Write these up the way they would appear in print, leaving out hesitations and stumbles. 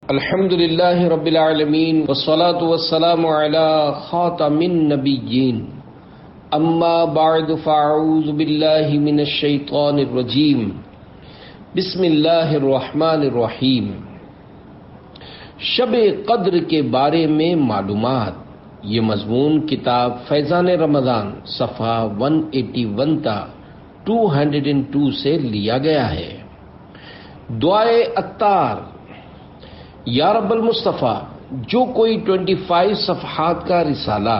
الحمد للہ رب العالمین والصلاة والسلام علی خاتم النبیین اما بعد فاعوذ باللہ من الشیطان الرجیم بسم اللہ الرحمن الرحیم۔ شب قدر کے بارے میں معلومات۔ یہ مضمون کتاب فیضان رمضان صفحہ 181 تا 202 سے لیا گیا ہے۔ دعائے عطار۔ یا رب المصطفیٰ، جو کوئی 25 صفحات کا رسالہ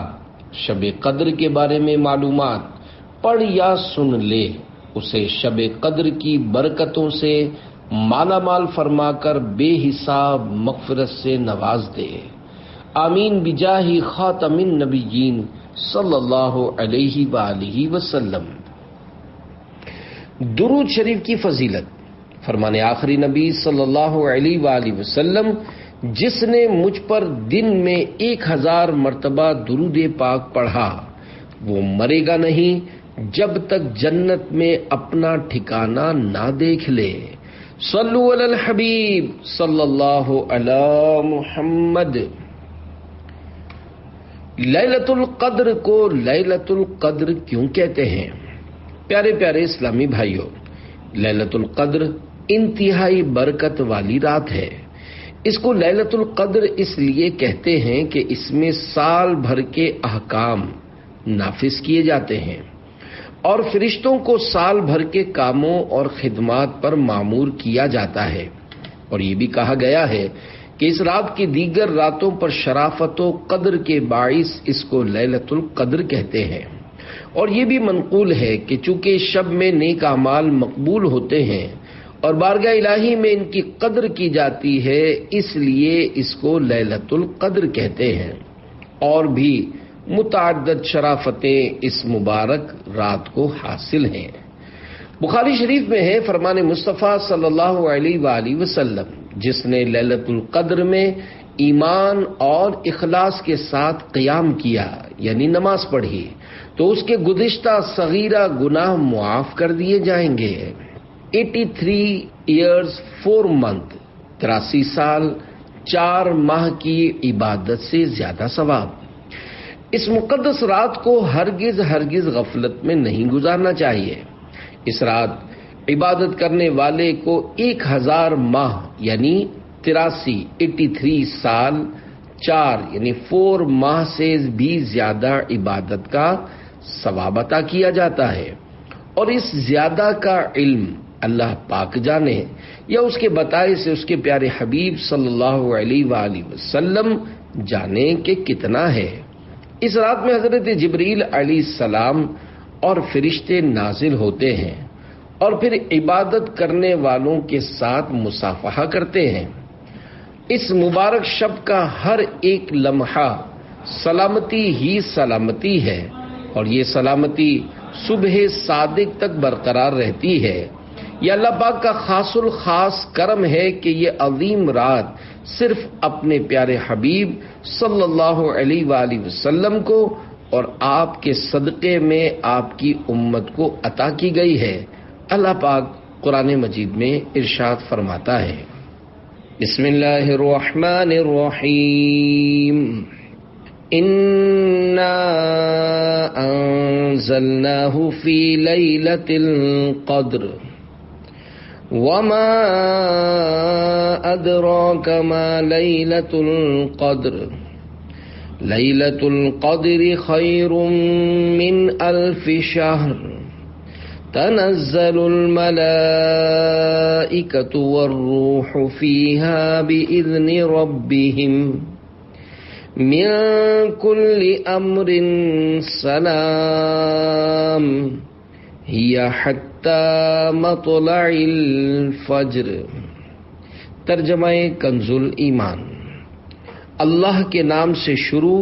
شب قدر کے بارے میں معلومات پڑھ یا سن لے، اسے شب قدر کی برکتوں سے مالا مال فرما کر بے حساب مغفرت سے نواز دے۔ آمین بجاہ خاتم النبیین صلی اللہ علیہ وآلہ وسلم۔ درود شریف کی فضیلت۔ فرمان آخری نبی صلی اللہ علیہ وآلہ وسلم، جس نے مجھ پر دن میں 1000 مرتبہ درود پاک پڑھا، وہ مرے گا نہیں جب تک جنت میں اپنا ٹھکانہ نہ دیکھ لے۔ صلو علی الحبیب صلی اللہ علی محمد۔ لیلۃ القدر کو لیلۃ القدر کیوں کہتے ہیں؟ پیارے پیارے اسلامی بھائیوں، لیلۃ القدر انتہائی برکت والی رات ہے۔ اس کو لیلۃ القدر اس لیے کہتے ہیں کہ اس میں سال بھر کے احکام نافذ کیے جاتے ہیں اور فرشتوں کو سال بھر کے کاموں اور خدمات پر مامور کیا جاتا ہے۔ اور یہ بھی کہا گیا ہے کہ اس رات کی دیگر راتوں پر شرافت و قدر کے باعث اس کو لیلۃ القدر کہتے ہیں۔ اور یہ بھی منقول ہے کہ چونکہ شب میں نیک اعمال مقبول ہوتے ہیں اور بارگاہ الہی میں ان کی قدر کی جاتی ہے، اس لیے اس کو لیلۃ القدر کہتے ہیں۔ اور بھی متعدد شرافتیں اس مبارک رات کو حاصل ہیں۔ بخاری شریف میں ہے، فرمان مصطفیٰ صلی اللہ علیہ وآلہ وسلم، جس نے لیلۃ القدر میں ایمان اور اخلاص کے ساتھ قیام کیا، یعنی نماز پڑھی، تو اس کے گزشتہ صغیرہ گناہ معاف کر دیے جائیں گے۔ 83 ایئرز 4 منتھ، 83 سال 4 ماہ کی عبادت سے زیادہ ثواب۔ اس مقدس رات کو ہرگز غفلت میں نہیں گزارنا چاہیے۔ اس رات عبادت کرنے والے کو 1000 ماہ یعنی 83 سال 4 یعنی 4 ماہ سے بھی زیادہ عبادت کا ثواب عطا کیا جاتا ہے۔ اور اس زیادہ کا علم اللہ پاک جانے یا اس کے بتائے سے اس کے پیارے حبیب صلی اللہ علیہ وآلہ وسلم جانے کہ کتنا ہے۔ اس رات میں حضرت جبریل علیہ السلام اور فرشتے نازل ہوتے ہیں اور پھر عبادت کرنے والوں کے ساتھ مصافحہ کرتے ہیں۔ اس مبارک شب کا ہر ایک لمحہ سلامتی ہی سلامتی ہے، اور یہ سلامتی صبح صادق تک برقرار رہتی ہے۔ یہ اللہ پاک کا خاص الخاص کرم ہے کہ یہ عظیم رات صرف اپنے پیارے حبیب صلی اللہ علیہ وآلہ وسلم کو اور آپ کے صدقے میں آپ کی امت کو عطا کی گئی ہے۔ اللہ پاک قرآن مجید میں ارشاد فرماتا ہے، بسم اللہ الرحمن الرحیم، انا انزلناہ فی لیلۃ القدر وما ادراک ما لیلۃ القدر لیلۃ القدر خیر من 1000 شہر تنزل الملائکۃ والروح فیہا بإذن ربہم من کل امر سلام ہی حتی مطلع الفجر۔ ترجمہ کنز الایمان۔ اللہ کے نام سے شروع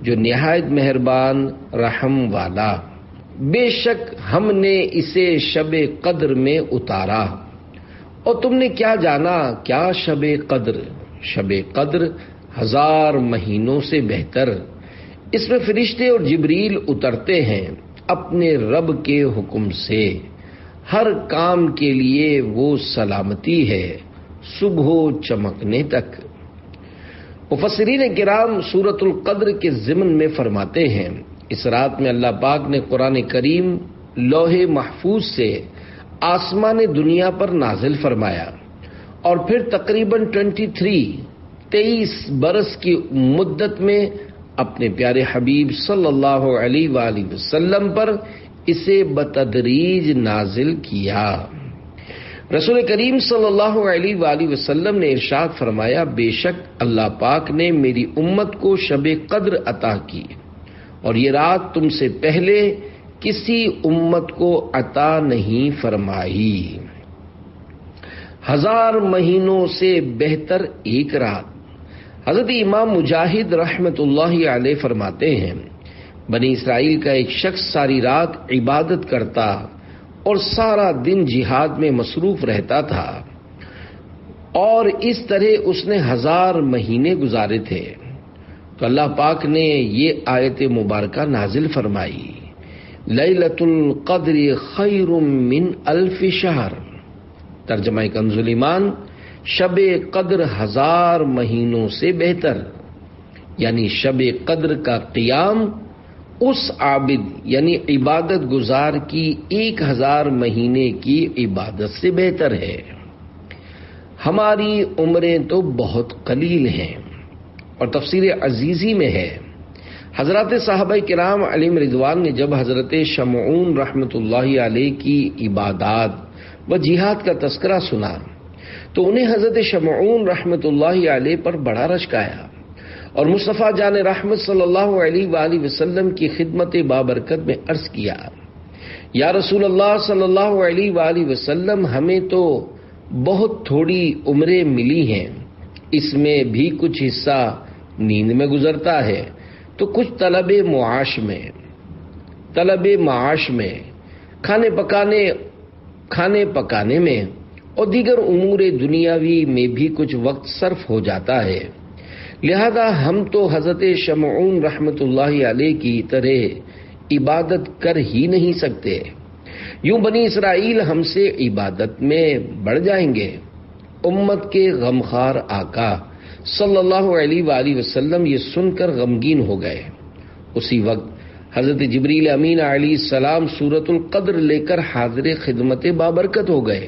جو نہایت مہربان رحم والا۔ بے شک ہم نے اسے شب قدر میں اتارا۔ اور تم نے کیا جانا کیا شب قدر؟ شب قدر 1000 مہینوں سے بہتر۔ اس میں فرشتے اور جبریل اترتے ہیں اپنے رب کے حکم سے۔ ہر کام کے لیے وہ سلامتی ہے صبح چمکنے تک۔ مفسرین کرام سورۃ القدر کے ضمن میں فرماتے ہیں اس رات میں اللہ پاک نے قرآن کریم لوح محفوظ سے آسمان دنیا پر نازل فرمایا اور پھر تقریباً 23 برس کی مدت میں اپنے پیارے حبیب صلی اللہ علیہ وآلہ وسلم پر اسے بتدریج نازل کیا۔ رسول کریم صلی اللہ علیہ وآلہ وسلم نے ارشاد فرمایا، بے شک اللہ پاک نے میری امت کو شب قدر عطا کی اور یہ رات تم سے پہلے کسی امت کو عطا نہیں فرمائی۔ 1000 مہینوں سے بہتر ایک رات۔ حضرت امام مجاہد رحمت اللہ علیہ فرماتے ہیں، بنی اسرائیل کا ایک شخص ساری رات عبادت کرتا اور سارا دن جہاد میں مصروف رہتا تھا اور اس طرح اس نے 1000 مہینے گزارے تھے تو اللہ پاک نے یہ آیت مبارکہ نازل فرمائی، لیلۃ القدر خیر من 1000 شہر۔ ترجمہ کنز ایمان، شب قدر 1000 مہینوں سے بہتر، یعنی شب قدر کا قیام اس عابد یعنی عبادت گزار کی 1000 مہینے کی عبادت سے بہتر ہے۔ ہماری عمریں تو بہت قلیل ہیں، اور تفسیر عزیزی میں ہے حضرات صحابہ کرام علیہم رضوان نے جب حضرت شمعون رحمت اللہ علیہ کی عبادات و جہاد کا تذکرہ سنا تو انہیں حضرت شمعون رحمت اللہ علیہ پر بڑا رشک آیا اور مصطفیٰ جان رحمت صلی اللہ علیہ وآلہ وسلم کی خدمت بابرکت میں عرض کیا، یا رسول اللہ صلی اللہ علیہ وآلہ وسلم، ہمیں تو بہت تھوڑی عمریں ملی ہیں، اس میں بھی کچھ حصہ نیند میں گزرتا ہے تو کچھ طلب معاش میں کھانے پکانے میں اور دیگر امور دنیاوی میں بھی کچھ وقت صرف ہو جاتا ہے، لہذا ہم تو حضرت شمعون رحمت اللہ علیہ کی طرح عبادت کر ہی نہیں سکتے، یوں بنی اسرائیل ہم سے عبادت میں بڑھ جائیں گے۔ امت کے غمخوار آقا صلی اللہ علیہ وآلہ وسلم یہ سن کر غمگین ہو گئے۔ اسی وقت حضرت جبریل امین علیہ السلام سورۃ القدر لے کر حاضر خدمت بابرکت ہو گئے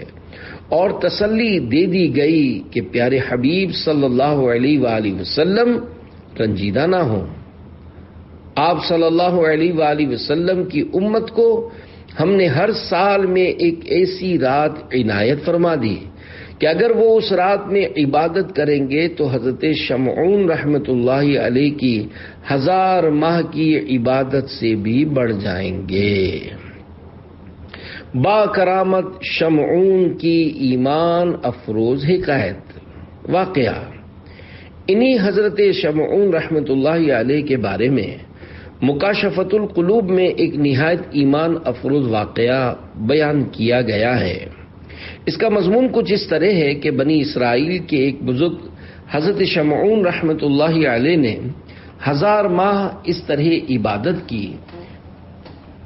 اور تسلی دے دی گئی کہ پیارے حبیب صلی اللہ علیہ وآلہ وسلم رنجیدہ نہ ہوں۔ آپ صلی اللہ علیہ وآلہ وسلم کی امت کو ہم نے ہر سال میں ایک ایسی رات عنایت فرما دی کہ اگر وہ اس رات میں عبادت کریں گے تو حضرت شمعون رحمت اللہ علیہ کی 1000 ماہ کی عبادت سے بھی بڑھ جائیں گے۔ با کرامت شمعون کی ایمان افروز حکایت۔ واقعہ، انہی حضرت شمعون رحمت اللہ علیہ کے بارے میں مکاشفۃ القلوب میں ایک نہایت ایمان افروز واقعہ بیان کیا گیا ہے۔ اس کا مضمون کچھ اس طرح ہے کہ بنی اسرائیل کے ایک بزرگ حضرت شمعون رحمت اللہ علیہ نے 1000 ماہ اس طرح عبادت کی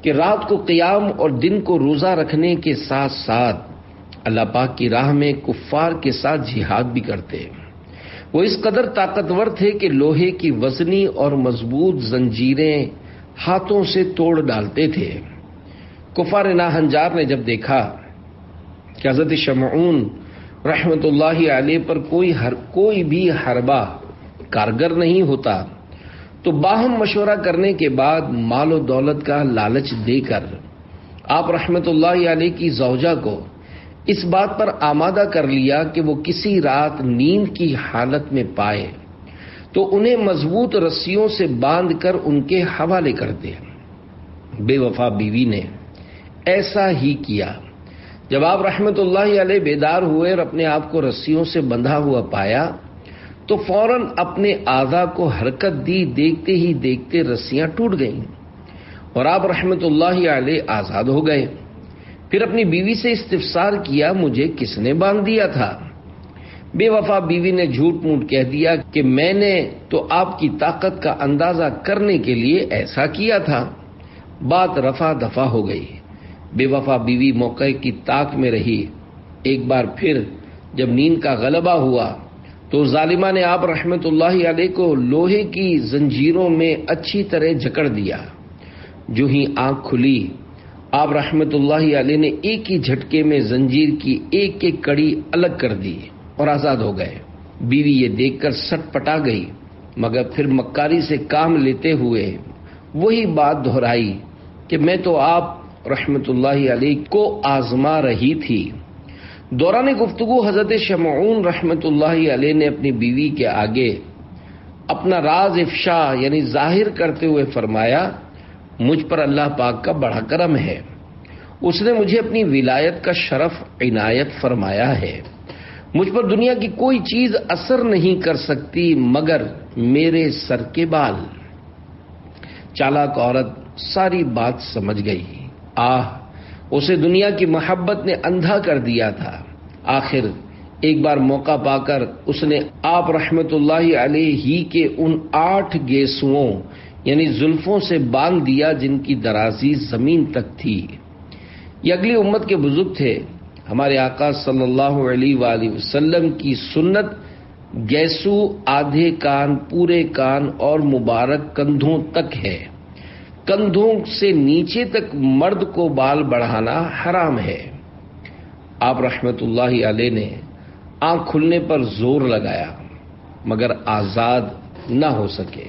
کہ رات کو قیام اور دن کو روزہ رکھنے کے ساتھ ساتھ اللہ پاک کی راہ میں کفار کے ساتھ جہاد بھی کرتے۔ وہ اس قدر طاقتور تھے کہ لوہے کی وزنی اور مضبوط زنجیریں ہاتھوں سے توڑ ڈالتے تھے۔ کفار ناہنجار نے جب دیکھا کہ حضرت شمعون رحمت اللہ علیہ پر کوئی بھی حربہ کارگر نہیں ہوتا تو باہم مشورہ کرنے کے بعد مال و دولت کا لالچ دے کر آپ رحمت اللہ علیہ کی زوجہ کو اس بات پر آمادہ کر لیا کہ وہ کسی رات نیند کی حالت میں پائے تو انہیں مضبوط رسیوں سے باندھ کر ان کے حوالے کر دے۔ بے وفا بیوی نے ایسا ہی کیا۔ جب آپ رحمت اللہ علیہ بیدار ہوئے اور اپنے آپ کو رسیوں سے بندھا ہوا پایا تو فوراً اپنے اعضاء کو حرکت دی، دیکھتے ہی دیکھتے رسیاں ٹوٹ گئیں اور آپ رحمت اللہ علیہ آزاد ہو گئے۔ پھر اپنی بیوی سے استفسار کیا، مجھے کس نے باندھ دیا تھا؟ بے وفا بیوی نے جھوٹ موٹ کہہ دیا کہ میں نے تو آپ کی طاقت کا اندازہ کرنے کے لیے ایسا کیا تھا۔ بات رفع دفع ہو گئی۔ بے وفا بیوی موقع کی طاق میں رہی۔ ایک بار پھر جب نیند کا غلبہ ہوا تو ظالمہ نے آپ رحمت اللہ علیہ کو لوہے کی زنجیروں میں اچھی طرح جکڑ دیا۔ جو ہی آنکھ کھلی، آپ رحمت اللہ علیہ نے ایک ہی جھٹکے میں زنجیر کی ایک ایک کڑی الگ کر دی اور آزاد ہو گئے۔ بیوی یہ دیکھ کر سٹ پٹا گئی، مگر پھر مکاری سے کام لیتے ہوئے وہی بات دہرائی کہ میں تو آپ رحمت اللہ علیہ کو آزما رہی تھی۔ دوران گفتگو حضرت شمعون رحمت اللہ علیہ نے اپنی بیوی کے آگے اپنا راز افشا یعنی ظاہر کرتے ہوئے فرمایا، مجھ پر اللہ پاک کا بڑا کرم ہے، اس نے مجھے اپنی ولایت کا شرف عنایت فرمایا ہے۔ مجھ پر دنیا کی کوئی چیز اثر نہیں کر سکتی مگر میرے سر کے بال۔ چالاک عورت ساری بات سمجھ گئی۔ اسے دنیا کی محبت نے اندھا کر دیا تھا۔ آخر ایک بار موقع پا کر اس نے آپ رحمت اللہ علیہ ہی کے ان 8 گیسوؤں یعنی زلفوں سے باندھ دیا جن کی درازی زمین تک تھی۔ یہ اگلی امت کے بزرگ تھے۔ ہمارے آقا صلی اللہ علیہ وآلہ وسلم کی سنت گیسو آدھے کان، پورے کان اور مبارک کندھوں تک ہے۔ کندھوں سے نیچے تک مرد کو بال بڑھانا حرام ہے۔ آپ رحمت اللہ علیہ نے آنکھ کھلنے پر زور لگایا مگر آزاد نہ ہو سکے۔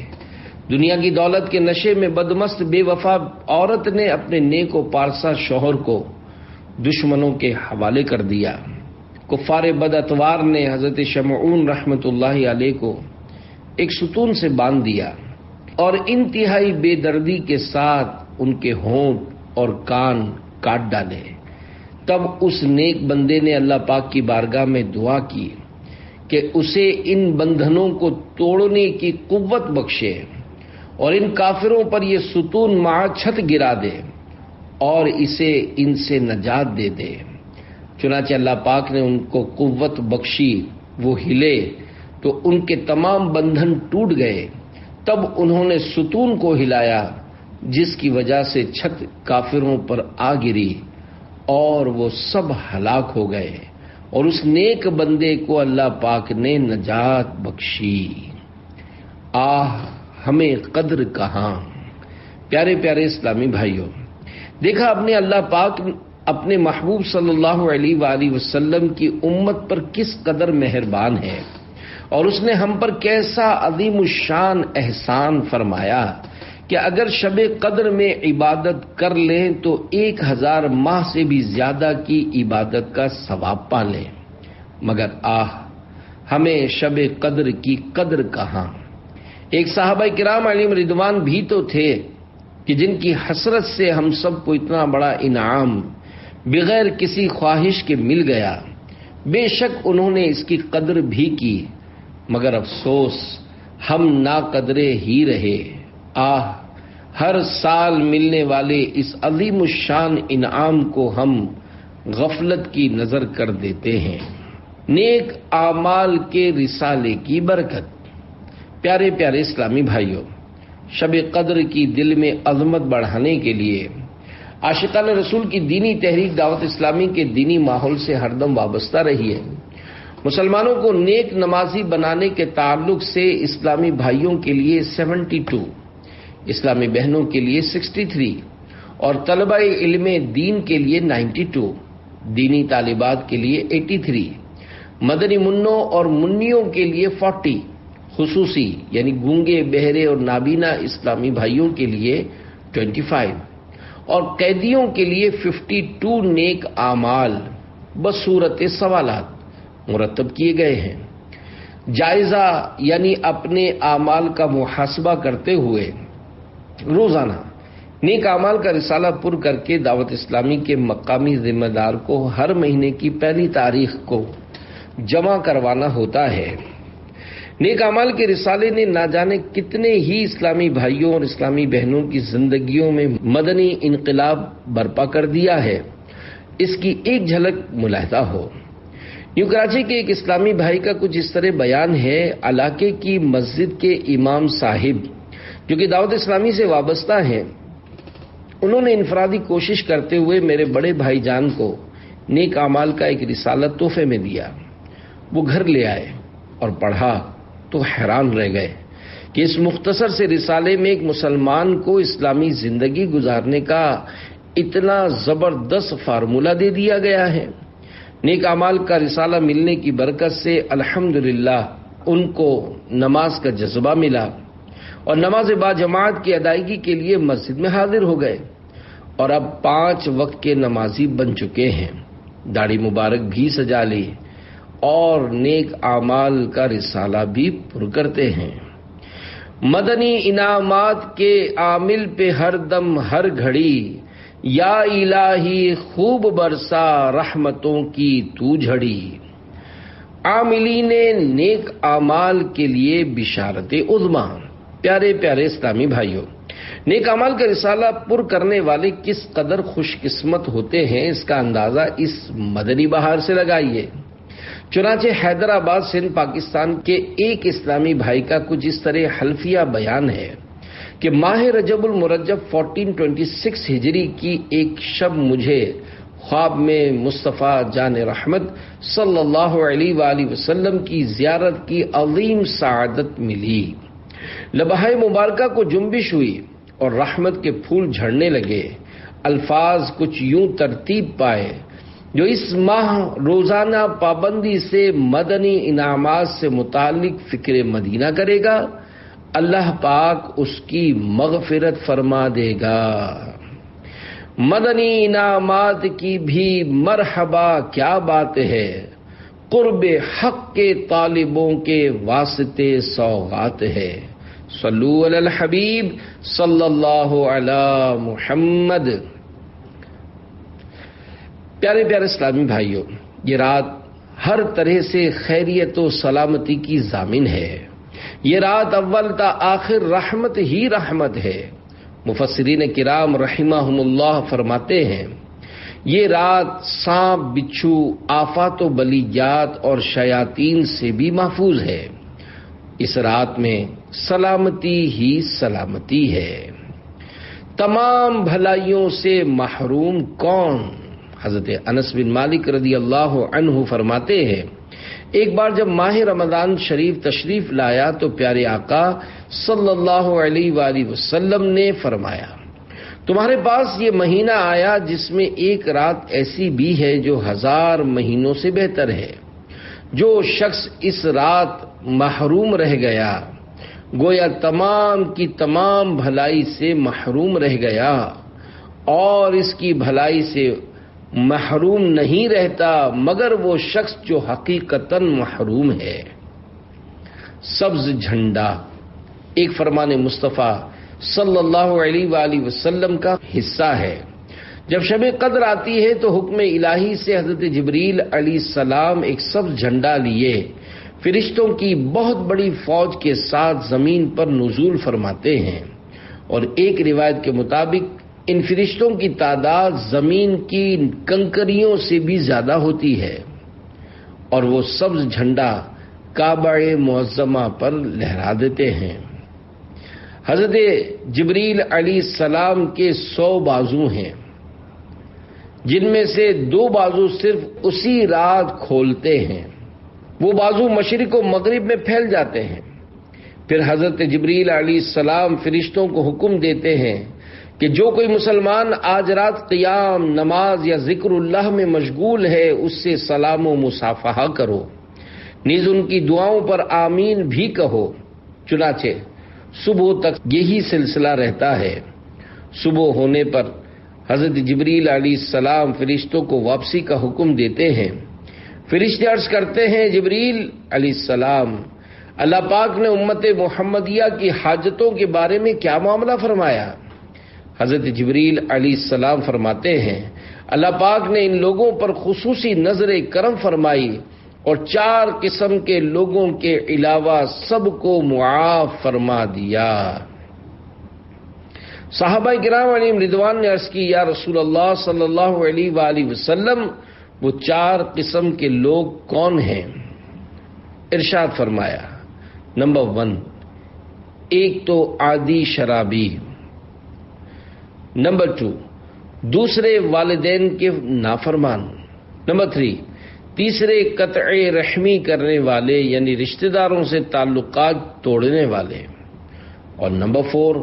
دنیا کی دولت کے نشے میں بدمست بے وفا عورت نے اپنے نیک و پارسا شوہر کو دشمنوں کے حوالے کر دیا۔ کفار بد اتوار نے حضرت شمعون رحمت اللہ علیہ کو ایک ستون سے باندھ دیا اور انتہائی بے دردی کے ساتھ ان کے ہونٹ اور کان کاٹ ڈالے۔ تب اس نیک بندے نے اللہ پاک کی بارگاہ میں دعا کی کہ اسے ان بندھنوں کو توڑنے کی قوت بخشے اور ان کافروں پر یہ ستون مع چھت گرا دے اور اسے ان سے نجات دے دے۔ چنانچہ اللہ پاک نے ان کو قوت بخشی، وہ ہلے تو ان کے تمام بندھن ٹوٹ گئے۔ تب انہوں نے ستون کو ہلایا جس کی وجہ سے چھت کافروں پر آ گری اور وہ سب ہلاک ہو گئے اور اس نیک بندے کو اللہ پاک نے نجات بخشی۔ ہمیں قدر کہاں۔ پیارے پیارے اسلامی بھائیوں، دیکھا اپنے اللہ پاک اپنے محبوب صلی اللہ علیہ وآلہ وسلم کی امت پر کس قدر مہربان ہے اور اس نے ہم پر کیسا عظیم الشان احسان فرمایا کہ اگر شب قدر میں عبادت کر لیں تو 1000 ماہ سے بھی زیادہ کی عبادت کا ثواب پا لیں، مگر ہمیں شب قدر کی قدر کہاں۔ ایک صحابہ کرام علیہم رضوان بھی تو تھے کہ جن کی حسرت سے ہم سب کو اتنا بڑا انعام بغیر کسی خواہش کے مل گیا۔ بے شک انہوں نے اس کی قدر بھی کی، مگر افسوس ہم ناقدرے ہی رہے۔ ہر سال ملنے والے اس عظیم الشان انعام کو ہم غفلت کی نظر کر دیتے ہیں۔ نیک اعمال کے رسالے کی برکت۔ پیارے پیارے اسلامی بھائیوں، شب قدر کی دل میں عظمت بڑھانے کے لیے عاشقان رسول کی دینی تحریک دعوت اسلامی کے دینی ماحول سے ہر دم وابستہ رہی ہے۔ مسلمانوں کو نیک نمازی بنانے کے تعلق سے اسلامی بھائیوں کے لیے 72، اسلامی بہنوں کے لیے 63 اور طلبہ علم دین کے لیے 92، دینی طالبات کے لیے 83، مدنی منوں اور منیوں کے لیے 40، خصوصی یعنی گونگے بہرے اور نابینا اسلامی بھائیوں کے لیے 25 اور قیدیوں کے لیے 52 نیک اعمال بصورت سوالات مرتب کیے گئے ہیں۔ جائزہ یعنی اپنے اعمال کا محاسبہ کرتے ہوئے روزانہ نیک اعمال کا رسالہ پر کر کے دعوت اسلامی کے مقامی ذمہ دار کو ہر مہینے کی پہلی تاریخ کو جمع کروانا ہوتا ہے۔ نیک اعمال کے رسالے نے نہ جانے کتنے ہی اسلامی بھائیوں اور اسلامی بہنوں کی زندگیوں میں مدنی انقلاب برپا کر دیا ہے۔ اس کی ایک جھلک ملاحظہ ہو۔ نیو کراچی کے ایک اسلامی بھائی کا کچھ اس طرح بیان ہے۔ علاقے کی مسجد کے امام صاحب جو کہ دعوت اسلامی سے وابستہ ہیں، انہوں نے انفرادی کوشش کرتے ہوئے میرے بڑے بھائی جان کو نیک اعمال کا ایک رسالہ تحفے میں دیا۔ وہ گھر لے آئے اور پڑھا تو حیران رہ گئے کہ اس مختصر سے رسالے میں ایک مسلمان کو اسلامی زندگی گزارنے کا اتنا زبردست فارمولہ دے دیا گیا ہے۔ نیک اعمال کا رسالہ ملنے کی برکت سے الحمدللہ ان کو نماز کا جذبہ ملا اور نماز باجماعت کی ادائیگی کے لیے مسجد میں حاضر ہو گئے اور اب 5 وقت کے نمازی بن چکے ہیں، داڑھی مبارک بھی سجا لی اور نیک اعمال کا رسالہ بھی پر کرتے ہیں۔ مدنی انعامات کے عامل پہ ہر دم ہر گھڑی، یا الہی خوب برسا رحمتوں کی تو جھڑی۔ عاملین نیک اعمال کے لیے بشارت عظمی۔ پیارے پیارے اسلامی بھائیوں، نیک اعمال کا رسالہ پر کرنے والے کس قدر خوش قسمت ہوتے ہیں اس کا اندازہ اس مدنی بہار سے لگائیے۔ چنانچہ حیدرآباد سندھ پاکستان کے ایک اسلامی بھائی کا کچھ اس طرح حلفیہ بیان ہے کہ ماہ رجب المرجب 1426 ہجری کی ایک شب مجھے خواب میں مصطفیٰ جان رحمت صلی اللہ علیہ وآلہ وسلم کی زیارت کی عظیم سعادت ملی۔ لبہائے مبارکہ کو جنبش ہوئی اور رحمت کے پھول جھڑنے لگے۔ الفاظ کچھ یوں ترتیب پائے: جو اس ماہ روزانہ پابندی سے مدنی انعامات سے متعلق فکر مدینہ کرے گا، اللہ پاک اس کی مغفرت فرما دے گا۔ مدنی انعامات کی بھی مرحبا کیا بات ہے، قرب حق کے طالبوں کے واسطے سوغات ہے۔ صلو علی الحبیب صلی اللہ علی محمد۔ پیارے پیارے اسلامی بھائیوں، یہ رات ہر طرح سے خیریت و سلامتی کی ضامن ہے۔ یہ رات اول تا آخر رحمت ہی رحمت ہے۔ مفسرین کرام رحمہم اللہ فرماتے ہیں یہ رات سانپ، بچھو، آفات و بلیجات اور شیاطین سے بھی محفوظ ہے۔ اس رات میں سلامتی ہی سلامتی ہے۔ تمام بھلائیوں سے محروم کون؟ حضرت انس بن مالک رضی اللہ عنہ فرماتے ہیں ایک بار جب ماہ رمضان شریف تشریف لایا تو پیارے آقا صلی اللہ علیہ وآلہ وسلم نے فرمایا، تمہارے پاس یہ مہینہ آیا جس میں ایک رات ایسی بھی ہے جو 1000 مہینوں سے بہتر ہے۔ جو شخص اس رات محروم رہ گیا گویا تمام کی تمام بھلائی سے محروم رہ گیا، اور اس کی بھلائی سے محروم نہیں رہتا مگر وہ شخص جو حقیقتاً محروم ہے۔ سبز جھنڈا ایک فرمان مصطفیٰ صلی اللہ علیہ وآلہ وسلم کا حصہ ہے۔ جب شب قدر آتی ہے تو حکم الہی سے حضرت جبریل علیہ السلام ایک سبز جھنڈا لیے فرشتوں کی بہت بڑی فوج کے ساتھ زمین پر نزول فرماتے ہیں، اور ایک روایت کے مطابق ان فرشتوں کی تعداد زمین کی کنکریوں سے بھی زیادہ ہوتی ہے، اور وہ سبز جھنڈا کعبہ معظمہ پر لہرا دیتے ہیں۔ حضرت جبریل علیہ السلام کے 100 بازو ہیں، جن میں سے 2 بازو صرف اسی رات کھولتے ہیں۔ وہ بازو مشرق و مغرب میں پھیل جاتے ہیں۔ پھر حضرت جبریل علیہ السلام فرشتوں کو حکم دیتے ہیں کہ جو کوئی مسلمان آج رات قیام، نماز یا ذکر اللہ میں مشغول ہے اس سے سلام و مصافحہ کرو، نیز ان کی دعاؤں پر آمین بھی کہو۔ چنانچہ صبح تک یہی سلسلہ رہتا ہے۔ صبح ہونے پر حضرت جبریل علیہ السلام فرشتوں کو واپسی کا حکم دیتے ہیں۔ فرشتے عرض کرتے ہیں، جبریل علیہ السلام، اللہ پاک نے امت محمدیہ کی حاجتوں کے بارے میں کیا معاملہ فرمایا؟ حضرت جبریل علیہ السلام فرماتے ہیں، اللہ پاک نے ان لوگوں پر خصوصی نظر کرم فرمائی اور 4 قسم کے لوگوں کے علاوہ سب کو معاف فرما دیا۔ صحابہ کرام علیہم رضوان نے عرض کی، یا رسول اللہ صلی اللہ علیہ وآلہ وسلم، وہ 4 قسم کے لوگ کون ہیں؟ ارشاد فرمایا، نمبر 1، ایک تو عادی شرابی، نمبر 2، دوسرے والدین کے نافرمان، نمبر 3، تیسرے قطع رحمی کرنے والے یعنی رشتہ داروں سے تعلقات توڑنے والے، اور نمبر 4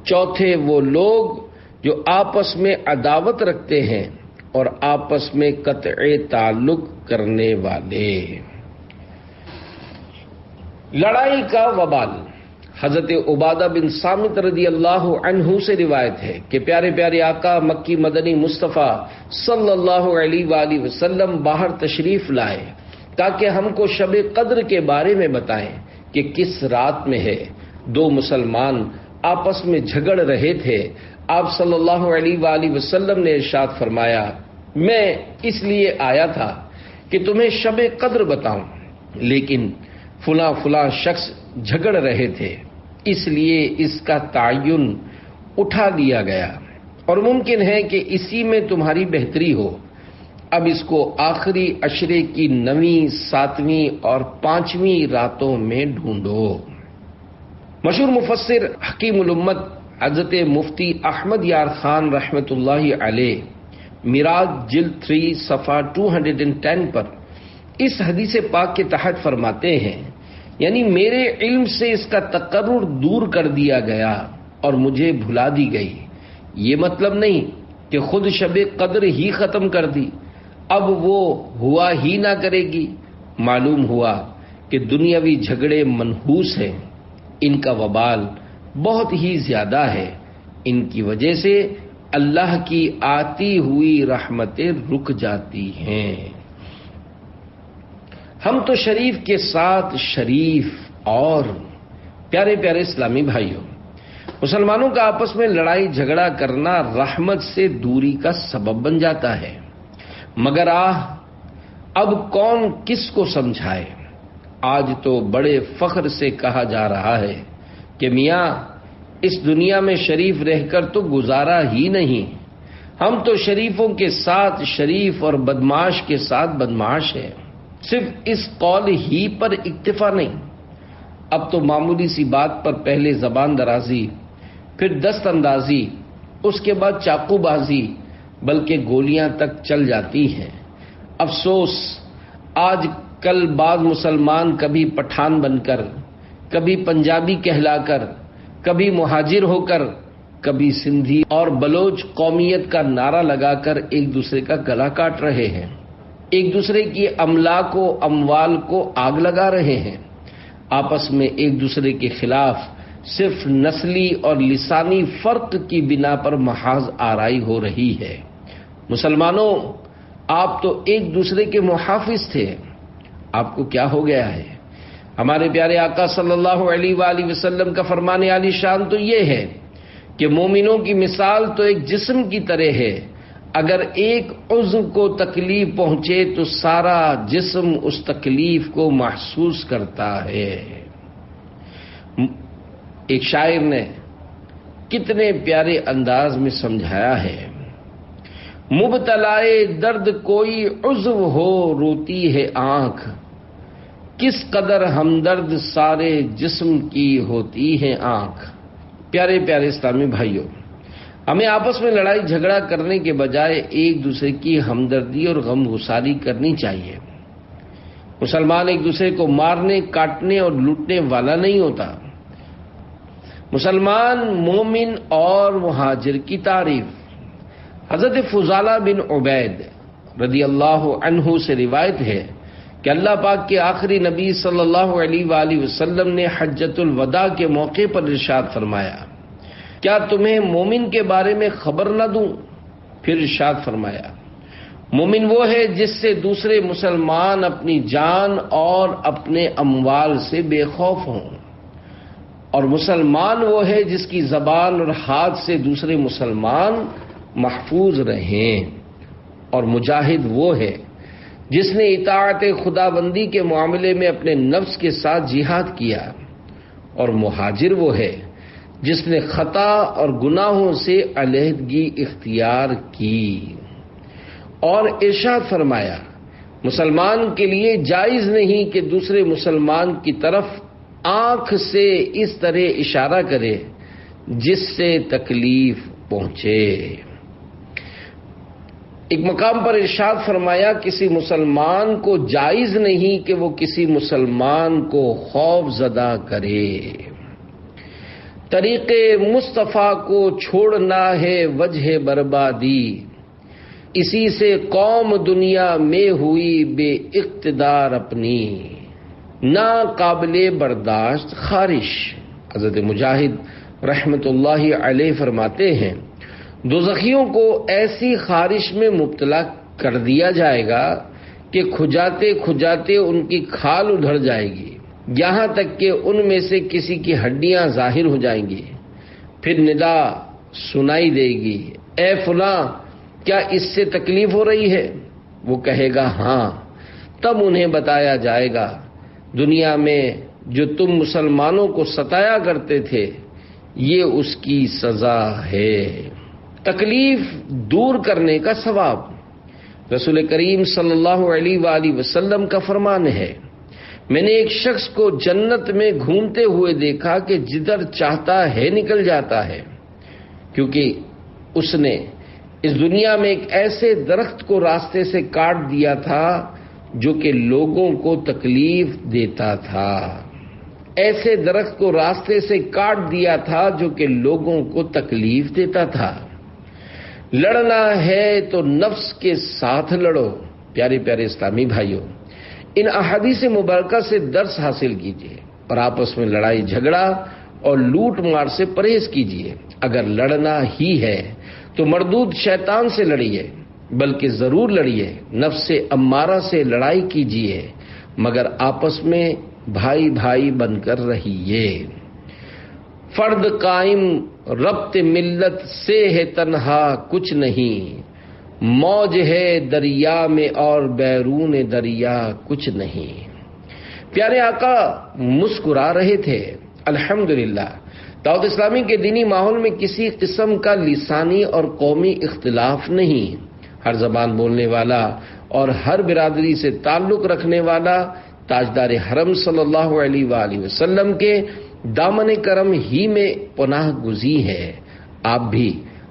چوتھے وہ لوگ جو آپس میں عداوت رکھتے ہیں اور آپس میں قطع تعلق کرنے والے۔ لڑائی کا وبال۔ حضرت عبادہ بن صامت رضی اللہ عنہ سے روایت ہے کہ پیارے پیارے آقا مکی مدنی مصطفیٰ صلی اللہ علیہ وآلہ وسلم باہر تشریف لائے تاکہ ہم کو شب قدر کے بارے میں بتائیں کہ کس رات میں ہے۔ دو مسلمان آپس میں جھگڑ رہے تھے۔ آپ صلی اللہ علیہ وآلہ وسلم نے ارشاد فرمایا، میں اس لیے آیا تھا کہ تمہیں شب قدر بتاؤں، لیکن فلاں فلاں شخص جھگڑ رہے تھے، اس لیے اس کا تعین اٹھا لیا گیا اور ممکن ہے کہ اسی میں تمہاری بہتری ہو۔ اب اس کو آخری عشرے کی 9ویں، 7ویں اور 5ویں راتوں میں ڈھونڈو۔ مشہور مفسر حکیم الامت حضرت مفتی احمد یار خان رحمۃ اللہ علیہ میراج جلد 3 صفحہ 210 پر اس حدیث پاک کے تحت فرماتے ہیں، یعنی میرے علم سے اس کا تقرر دور کر دیا گیا اور مجھے بھلا دی گئی۔ یہ مطلب نہیں کہ خود شب قدر ہی ختم کر دی، اب وہ ہوا ہی نہ کرے گی۔ معلوم ہوا کہ دنیاوی جھگڑے منحوس ہیں، ان کا وبال بہت ہی زیادہ ہے، ان کی وجہ سے اللہ کی آتی ہوئی رحمتیں رک جاتی ہیں۔ ہم تو شریف کے ساتھ شریف، اور پیارے پیارے اسلامی بھائیوں، مسلمانوں کا آپس میں لڑائی جھگڑا کرنا رحمت سے دوری کا سبب بن جاتا ہے، مگر اب کون کس کو سمجھائے۔ آج تو بڑے فخر سے کہا جا رہا ہے کہ میاں اس دنیا میں شریف رہ کر تو گزارا ہی نہیں، ہم تو شریفوں کے ساتھ شریف اور بدمعاش کے ساتھ بدمعاش ہیں۔ صرف اس قول ہی پر اکتفا نہیں، اب تو معمولی سی بات پر پہلے زبان درازی، پھر دست اندازی، اس کے بعد چاقو بازی، بلکہ گولیاں تک چل جاتی ہیں۔ افسوس، آج کل بعض مسلمان کبھی پٹھان بن کر، کبھی پنجابی کہلا کر، کبھی مہاجر ہو کر، کبھی سندھی اور بلوچ قومیت کا نعرہ لگا کر ایک دوسرے کا گلا کاٹ رہے ہیں، ایک دوسرے کی املاک و اموال کو آگ لگا رہے ہیں، آپس میں ایک دوسرے کے خلاف صرف نسلی اور لسانی فرق کی بنا پر محاذ آرائی ہو رہی ہے۔ مسلمانوں، آپ تو ایک دوسرے کے محافظ تھے، آپ کو کیا ہو گیا ہے؟ ہمارے پیارے آقا صلی اللہ علیہ وآلہ وسلم کا فرمان عالی شان تو یہ ہے کہ مومنوں کی مثال تو ایک جسم کی طرح ہے، اگر ایک عضو کو تکلیف پہنچے تو سارا جسم اس تکلیف کو محسوس کرتا ہے۔ ایک شاعر نے کتنے پیارے انداز میں سمجھایا ہے، مبتلائے درد کوئی عضو ہو روتی ہے آنکھ، کس قدر ہمدرد سارے جسم کی ہوتی ہے آنکھ۔ پیارے پیارے اسلامی بھائیوں، ہمیں آپس میں لڑائی جھگڑا کرنے کے بجائے ایک دوسرے کی ہمدردی اور غم گساری کرنی چاہیے۔ مسلمان ایک دوسرے کو مارنے، کاٹنے اور لوٹنے والا نہیں ہوتا۔ مسلمان، مومن اور مہاجر کی تعریف۔ حضرت فضالہ بن عبید رضی اللہ عنہ سے روایت ہے کہ اللہ پاک کے آخری نبی صلی اللہ علیہ وآلہ وسلم نے حجۃ الوداع کے موقع پر ارشاد فرمایا، کیا تمہیں مومن کے بارے میں خبر نہ دوں؟ پھر ارشاد فرمایا، مومن وہ ہے جس سے دوسرے مسلمان اپنی جان اور اپنے اموال سے بے خوف ہوں، اور مسلمان وہ ہے جس کی زبان اور ہاتھ سے دوسرے مسلمان محفوظ رہیں، اور مجاہد وہ ہے جس نے اطاعت خدا بندی کے معاملے میں اپنے نفس کے ساتھ جہاد کیا، اور مہاجر وہ ہے جس نے خطا اور گناہوں سے علیحدگی اختیار کی۔ اور ارشاد فرمایا، مسلمان کے لیے جائز نہیں کہ دوسرے مسلمان کی طرف آنکھ سے اس طرح اشارہ کرے جس سے تکلیف پہنچے۔ ایک مقام پر ارشاد فرمایا کسی مسلمان کو جائز نہیں کہ وہ کسی مسلمان کو خوف زدہ کرے، طریق مصطفیٰ کو چھوڑنا ہے وجہ بربادی، اسی سے قوم دنیا میں ہوئی بے اقتدار اپنی، نا قابل برداشت خارش۔ حضرت مجاہد رحمت اللہ علیہ فرماتے ہیں دوزخیوں کو ایسی خارش میں مبتلا کر دیا جائے گا کہ کھجاتے کھجاتے ان کی کھال ادھڑ جائے گی، یہاں تک کہ ان میں سے کسی کی ہڈیاں ظاہر ہو جائیں گی۔ پھر ندا سنائی دے گی، اے فلاں کیا اس سے تکلیف ہو رہی ہے؟ وہ کہے گا ہاں۔ تب انہیں بتایا جائے گا دنیا میں جو تم مسلمانوں کو ستایا کرتے تھے یہ اس کی سزا ہے۔ تکلیف دور کرنے کا ثواب رسول کریم صلی اللہ علیہ وآلہ وسلم کا فرمان ہے، میں نے ایک شخص کو جنت میں گھومتے ہوئے دیکھا کہ جدھر چاہتا ہے نکل جاتا ہے، کیونکہ اس نے اس دنیا میں ایک ایسے درخت کو راستے سے کاٹ دیا تھا جو کہ لوگوں کو تکلیف دیتا تھا، ایسے درخت کو راستے سے کاٹ دیا تھا جو کہ لوگوں کو تکلیف دیتا تھا۔ لڑنا ہے تو نفس کے ساتھ لڑو۔ پیارے پیارے اسلامی بھائیوں، ان احادیث مبارکہ سے درس حاصل کیجیے اور آپس میں لڑائی جھگڑا اور لوٹ مار سے پرہیز کیجیے۔ اگر لڑنا ہی ہے تو مردود شیطان سے لڑیے، بلکہ ضرور لڑیے، نفس امارہ سے لڑائی کیجیے، مگر آپس میں بھائی بھائی بن کر رہیے۔ فرد قائم ربط ملت سے ہے تنہا کچھ نہیں، موج ہے دریا میں اور بیرون دریا کچھ نہیں۔ پیارے آقا مسکرا رہے تھے۔ الحمدللہ دعوت اسلامی کے دینی ماحول میں کسی قسم کا لسانی اور قومی اختلاف نہیں، ہر زبان بولنے والا اور ہر برادری سے تعلق رکھنے والا تاجدار حرم صلی اللہ علیہ وآلہ وسلم کے دامن کرم ہی میں پناہ گزین ہے۔ آپ بھی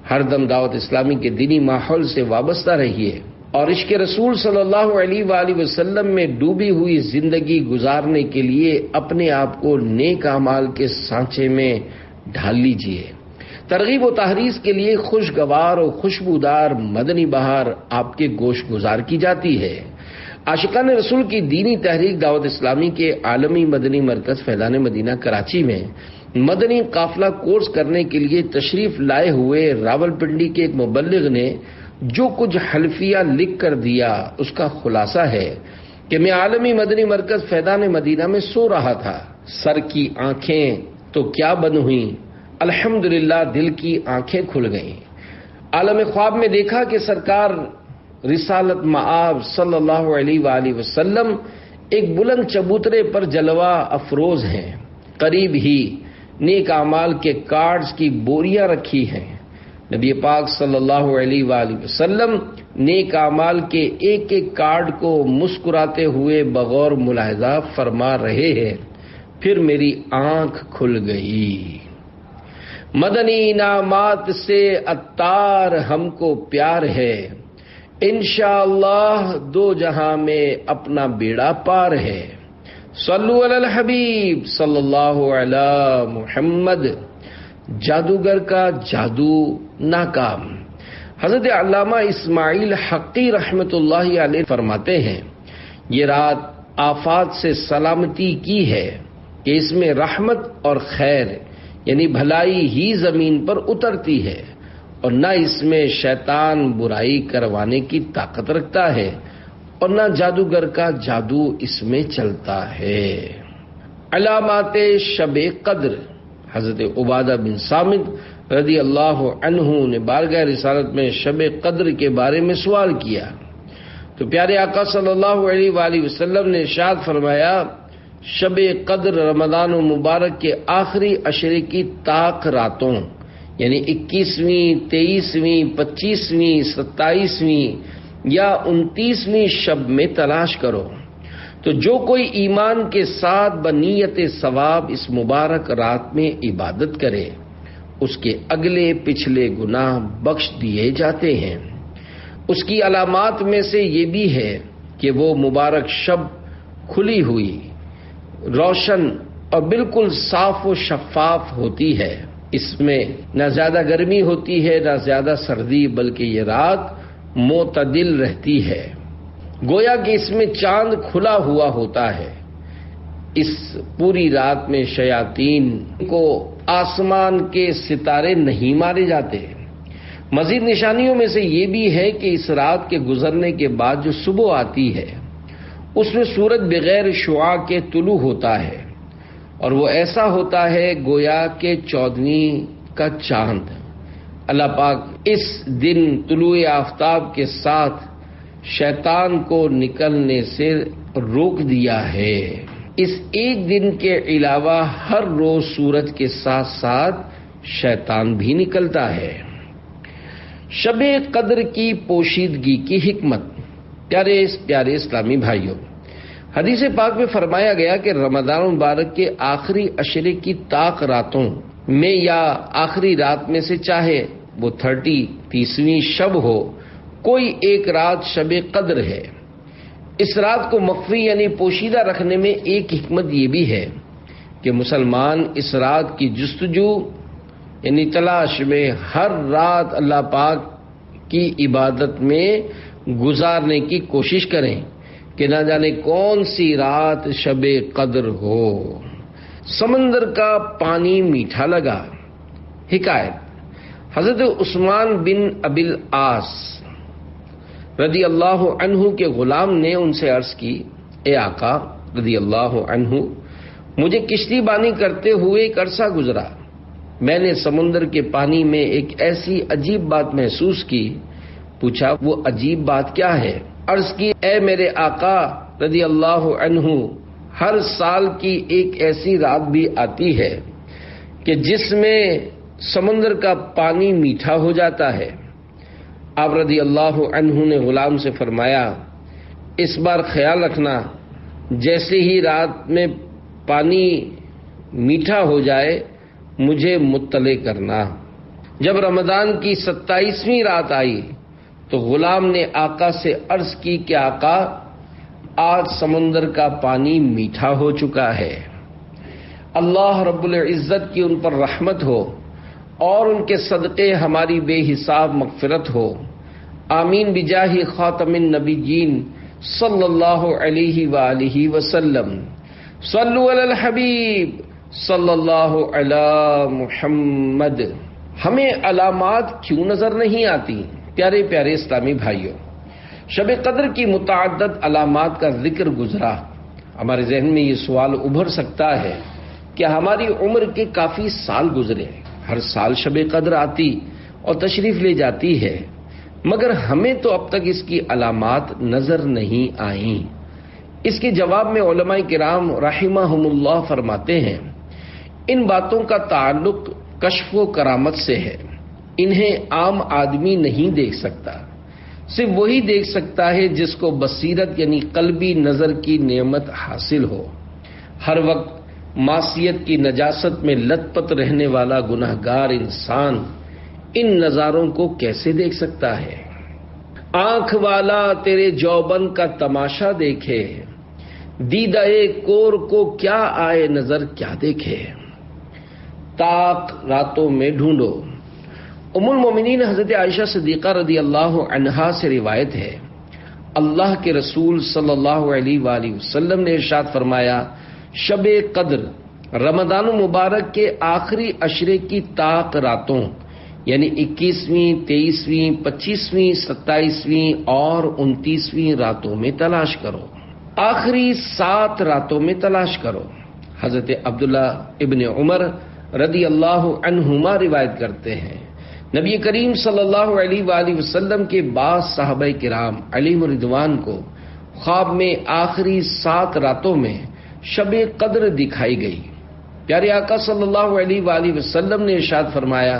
ہر دم دعوت اسلامی کے دینی ماحول سے وابستہ رہیے اور عشق رسول صلی اللہ علیہ وآلہ وسلم میں ڈوبی ہوئی زندگی گزارنے کے لیے اپنے آپ کو نیک اعمال کے سانچے میں ڈھال لیجیے۔ ترغیب و تحریض کے لیے خوشگوار اور خوشبودار مدنی بہار آپ کے گوش گزار کی جاتی ہے۔ عاشقان رسول کی دینی تحریک دعوت اسلامی کے عالمی مدنی مرکز فیضان مدینہ کراچی میں مدنی قافلہ کورس کرنے کے لیے تشریف لائے ہوئے راولپنڈی کے ایک مبلغ نے جو کچھ حلفیہ لکھ کر دیا اس کا خلاصہ ہے کہ میں عالمی مدنی مرکز فیضان مدینہ میں سو رہا تھا، سر کی آنکھیں تو کیا بند ہوئیں، الحمدللہ دل کی آنکھیں کھل گئیں۔ عالم خواب میں دیکھا کہ سرکار رسالت مآب صلی اللہ علیہ وآلہ وسلم ایک بلند چبوترے پر جلوہ افروز ہیں، قریب ہی نیک اعمال کے کارڈز کی بوریاں رکھی ہیں۔ نبی پاک صلی اللہ علیہ وآلہ وسلم نیک اعمال کے ایک ایک کارڈ کو مسکراتے ہوئے بغور ملاحظہ فرما رہے ہیں۔ پھر میری آنکھ کھل گئی۔ مدنی انعامات سے عطار ہم کو پیار ہے، انشاءاللہ دو جہاں میں اپنا بیڑا پار ہے۔ صلو علی الحبیب صلی اللہ علی محمد۔ جادوگر کا جادو ناکام۔ حضرت علامہ اسماعیل حقی رحمت اللہ علیہ فرماتے ہیں یہ رات آفات سے سلامتی کی ہے کہ اس میں رحمت اور خیر یعنی بھلائی ہی زمین پر اترتی ہے، اور نہ اس میں شیطان برائی کروانے کی طاقت رکھتا ہے اور نہ جادوگر کا جادو اس میں چلتا ہے۔ علامات شب قدر۔ حضرت عبادہ بن صامت رضی اللہ عنہ نے بارگاہ رسالت میں شب قدر کے بارے میں سوال کیا تو پیارے آقا صلی اللہ علیہ وآلہ وسلم نے ارشاد فرمایا شب قدر رمضان المبارک کے آخری عشرے کی طاق راتوں یعنی 21ویں، 23ویں، 25ویں، 27ویں یا 29ویں شب میں تلاش کرو، تو جو کوئی ایمان کے ساتھ بنیت ثواب اس مبارک رات میں عبادت کرے اس کے اگلے پچھلے گناہ بخش دیے جاتے ہیں۔ اس کی علامات میں سے یہ بھی ہے کہ وہ مبارک شب کھلی ہوئی، روشن اور بالکل صاف و شفاف ہوتی ہے۔ اس میں نہ زیادہ گرمی ہوتی ہے نہ زیادہ سردی، بلکہ یہ رات معتدل رہتی ہے، گویا کہ اس میں چاند کھلا ہوا ہوتا ہے۔ اس پوری رات میں شیاطین کو آسمان کے ستارے نہیں مارے جاتے۔ مزید نشانیوں میں سے یہ بھی ہے کہ اس رات کے گزرنے کے بعد جو صبح آتی ہے اس میں سورج بغیر شعاع کے طلوع ہوتا ہے، اور وہ ایسا ہوتا ہے گویا کہ 14ویں کا چاند۔ اللہ پاک اس دن طلوع آفتاب کے ساتھ شیطان کو نکلنے سے روک دیا ہے۔ اس ایک دن کے علاوہ ہر روز سورج کے ساتھ ساتھ شیطان بھی نکلتا ہے۔ شب قدر کی پوشیدگی کی حکمت۔ پیارے اسلامی بھائیوں، حدیث پاک میں فرمایا گیا کہ رمضان مبارک کے آخری عشرے کی طاق راتوں میں یا آخری رات میں سے، چاہے وہ 30ویں شب ہو، کوئی ایک رات شب قدر ہے۔ اس رات کو مخفی یعنی پوشیدہ رکھنے میں ایک حکمت یہ بھی ہے کہ مسلمان اس رات کی جستجو یعنی تلاش میں ہر رات اللہ پاک کی عبادت میں گزارنے کی کوشش کریں کہ نہ جانے کون سی رات شب قدر ہو۔ سمندر کا پانی میٹھا لگا۔ حکایت: حضرت عثمان بن ابی العاص رضی اللہ عنہ کے غلام نے ان سے عرض کی، اے آقا رضی اللہ عنہ، مجھے کشتی بانی کرتے ہوئے ایک عرصہ گزرا۔ میں نے سمندر کے پانی میں ایک ایسی عجیب بات محسوس کی۔ پوچھا، وہ عجیب بات کیا ہے؟ عرض کی، اے میرے آقا رضی اللہ عنہ، ہر سال کی ایک ایسی رات بھی آتی ہے کہ جس میں سمندر کا پانی میٹھا ہو جاتا ہے۔ آپ رضی اللہ عنہ نے غلام سے فرمایا، اس بار خیال رکھنا، جیسے ہی رات میں پانی میٹھا ہو جائے مجھے مطلع کرنا۔ جب رمضان کی 27ویں رات آئی تو غلام نے آقا سے عرض کی کہ آقا، آج سمندر کا پانی میٹھا ہو چکا ہے۔ اللہ رب العزت کی ان پر رحمت ہو اور ان کے صدقے ہماری بے حساب مغفرت ہو، آمین بجاہ خاتم النبیین صلی اللہ علیہ وآلہ وسلم۔ صلو علی الحبیب صلی اللہ علی محمد۔ ہمیں علامات کیوں نظر نہیں آتی؟ پیارے اسلامی بھائیوں، شب قدر کی متعدد علامات کا ذکر گزرا۔ ہمارے ذہن میں یہ سوال ابھر سکتا ہے کہ ہماری عمر کے کافی سال گزرے، ہر سال شب قدر آتی اور تشریف لے جاتی ہے، مگر ہمیں تو اب تک اس کی علامات نظر نہیں آئیں۔ اس کے جواب میں علماء کرام رحمہم اللہ فرماتے ہیں، ان باتوں کا تعلق کشف و کرامت سے ہے۔ انہیں عام آدمی نہیں دیکھ سکتا، صرف وہی دیکھ سکتا ہے جس کو بصیرت یعنی قلبی نظر کی نعمت حاصل ہو۔ ہر وقت معصیت کی نجاست میں لت پت رہنے والا گناہگار انسان ان نظاروں کو کیسے دیکھ سکتا ہے؟ آنکھ والا تیرے جوبن کا تماشا دیکھے، دیدہ کور کو کیا آئے نظر کیا دیکھے۔ طاق راتوں میں ڈھونڈو۔ ام المومنین حضرت عائشہ صدیقہ رضی اللہ عنہا سے روایت ہے، اللہ کے رسول صلی اللہ علیہ وآلہ وسلم نے ارشاد فرمایا، شب قدر رمضان مبارک کے آخری عشرے کی طاق راتوں یعنی 21ویں، 23ویں، 25ویں، 27ویں اور 29ویں راتوں میں تلاش کرو، آخری 7 راتوں میں تلاش کرو۔ حضرت عبداللہ ابن عمر رضی اللہ عنہما روایت کرتے ہیں، نبی کریم صلی اللہ علیہ وآلہ وسلم کے بعض صحابہ کرام علیہم رضوان کو خواب میں آخری 7 راتوں میں شب قدر دکھائی گئی۔ پیارے آقا صلی اللہ علیہ وآلہ وسلم نے ارشاد فرمایا،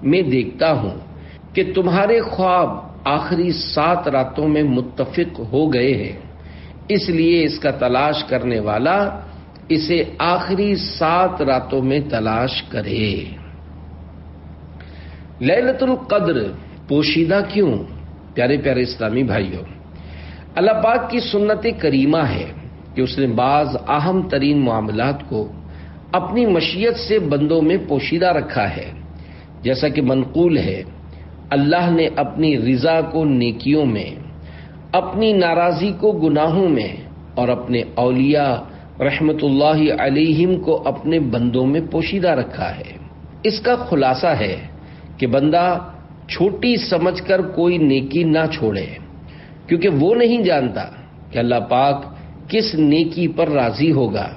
میں دیکھتا ہوں کہ تمہارے خواب آخری 7 راتوں میں متفق ہو گئے ہیں، اس لیے اس کا تلاش کرنے والا اسے آخری 7 راتوں میں تلاش کرے۔ لیلۃ القدر پوشیدہ کیوں؟ پیارے پیارے اسلامی بھائیوں، اللہ پاک کی سنت کریمہ ہے کہ اس نے بعض اہم ترین معاملات کو اپنی مشیت سے بندوں میں پوشیدہ رکھا ہے، جیسا کہ منقول ہے اللہ نے اپنی رضا کو نیکیوں میں، اپنی ناراضی کو گناہوں میں، اور اپنے اولیاء رحمت اللہ علیہم کو اپنے بندوں میں پوشیدہ رکھا ہے۔ اس کا خلاصہ ہے کہ بندہ چھوٹی سمجھ کر کوئی نیکی نہ چھوڑے، کیونکہ وہ نہیں جانتا کہ اللہ پاک کس نیکی پر راضی ہوگا۔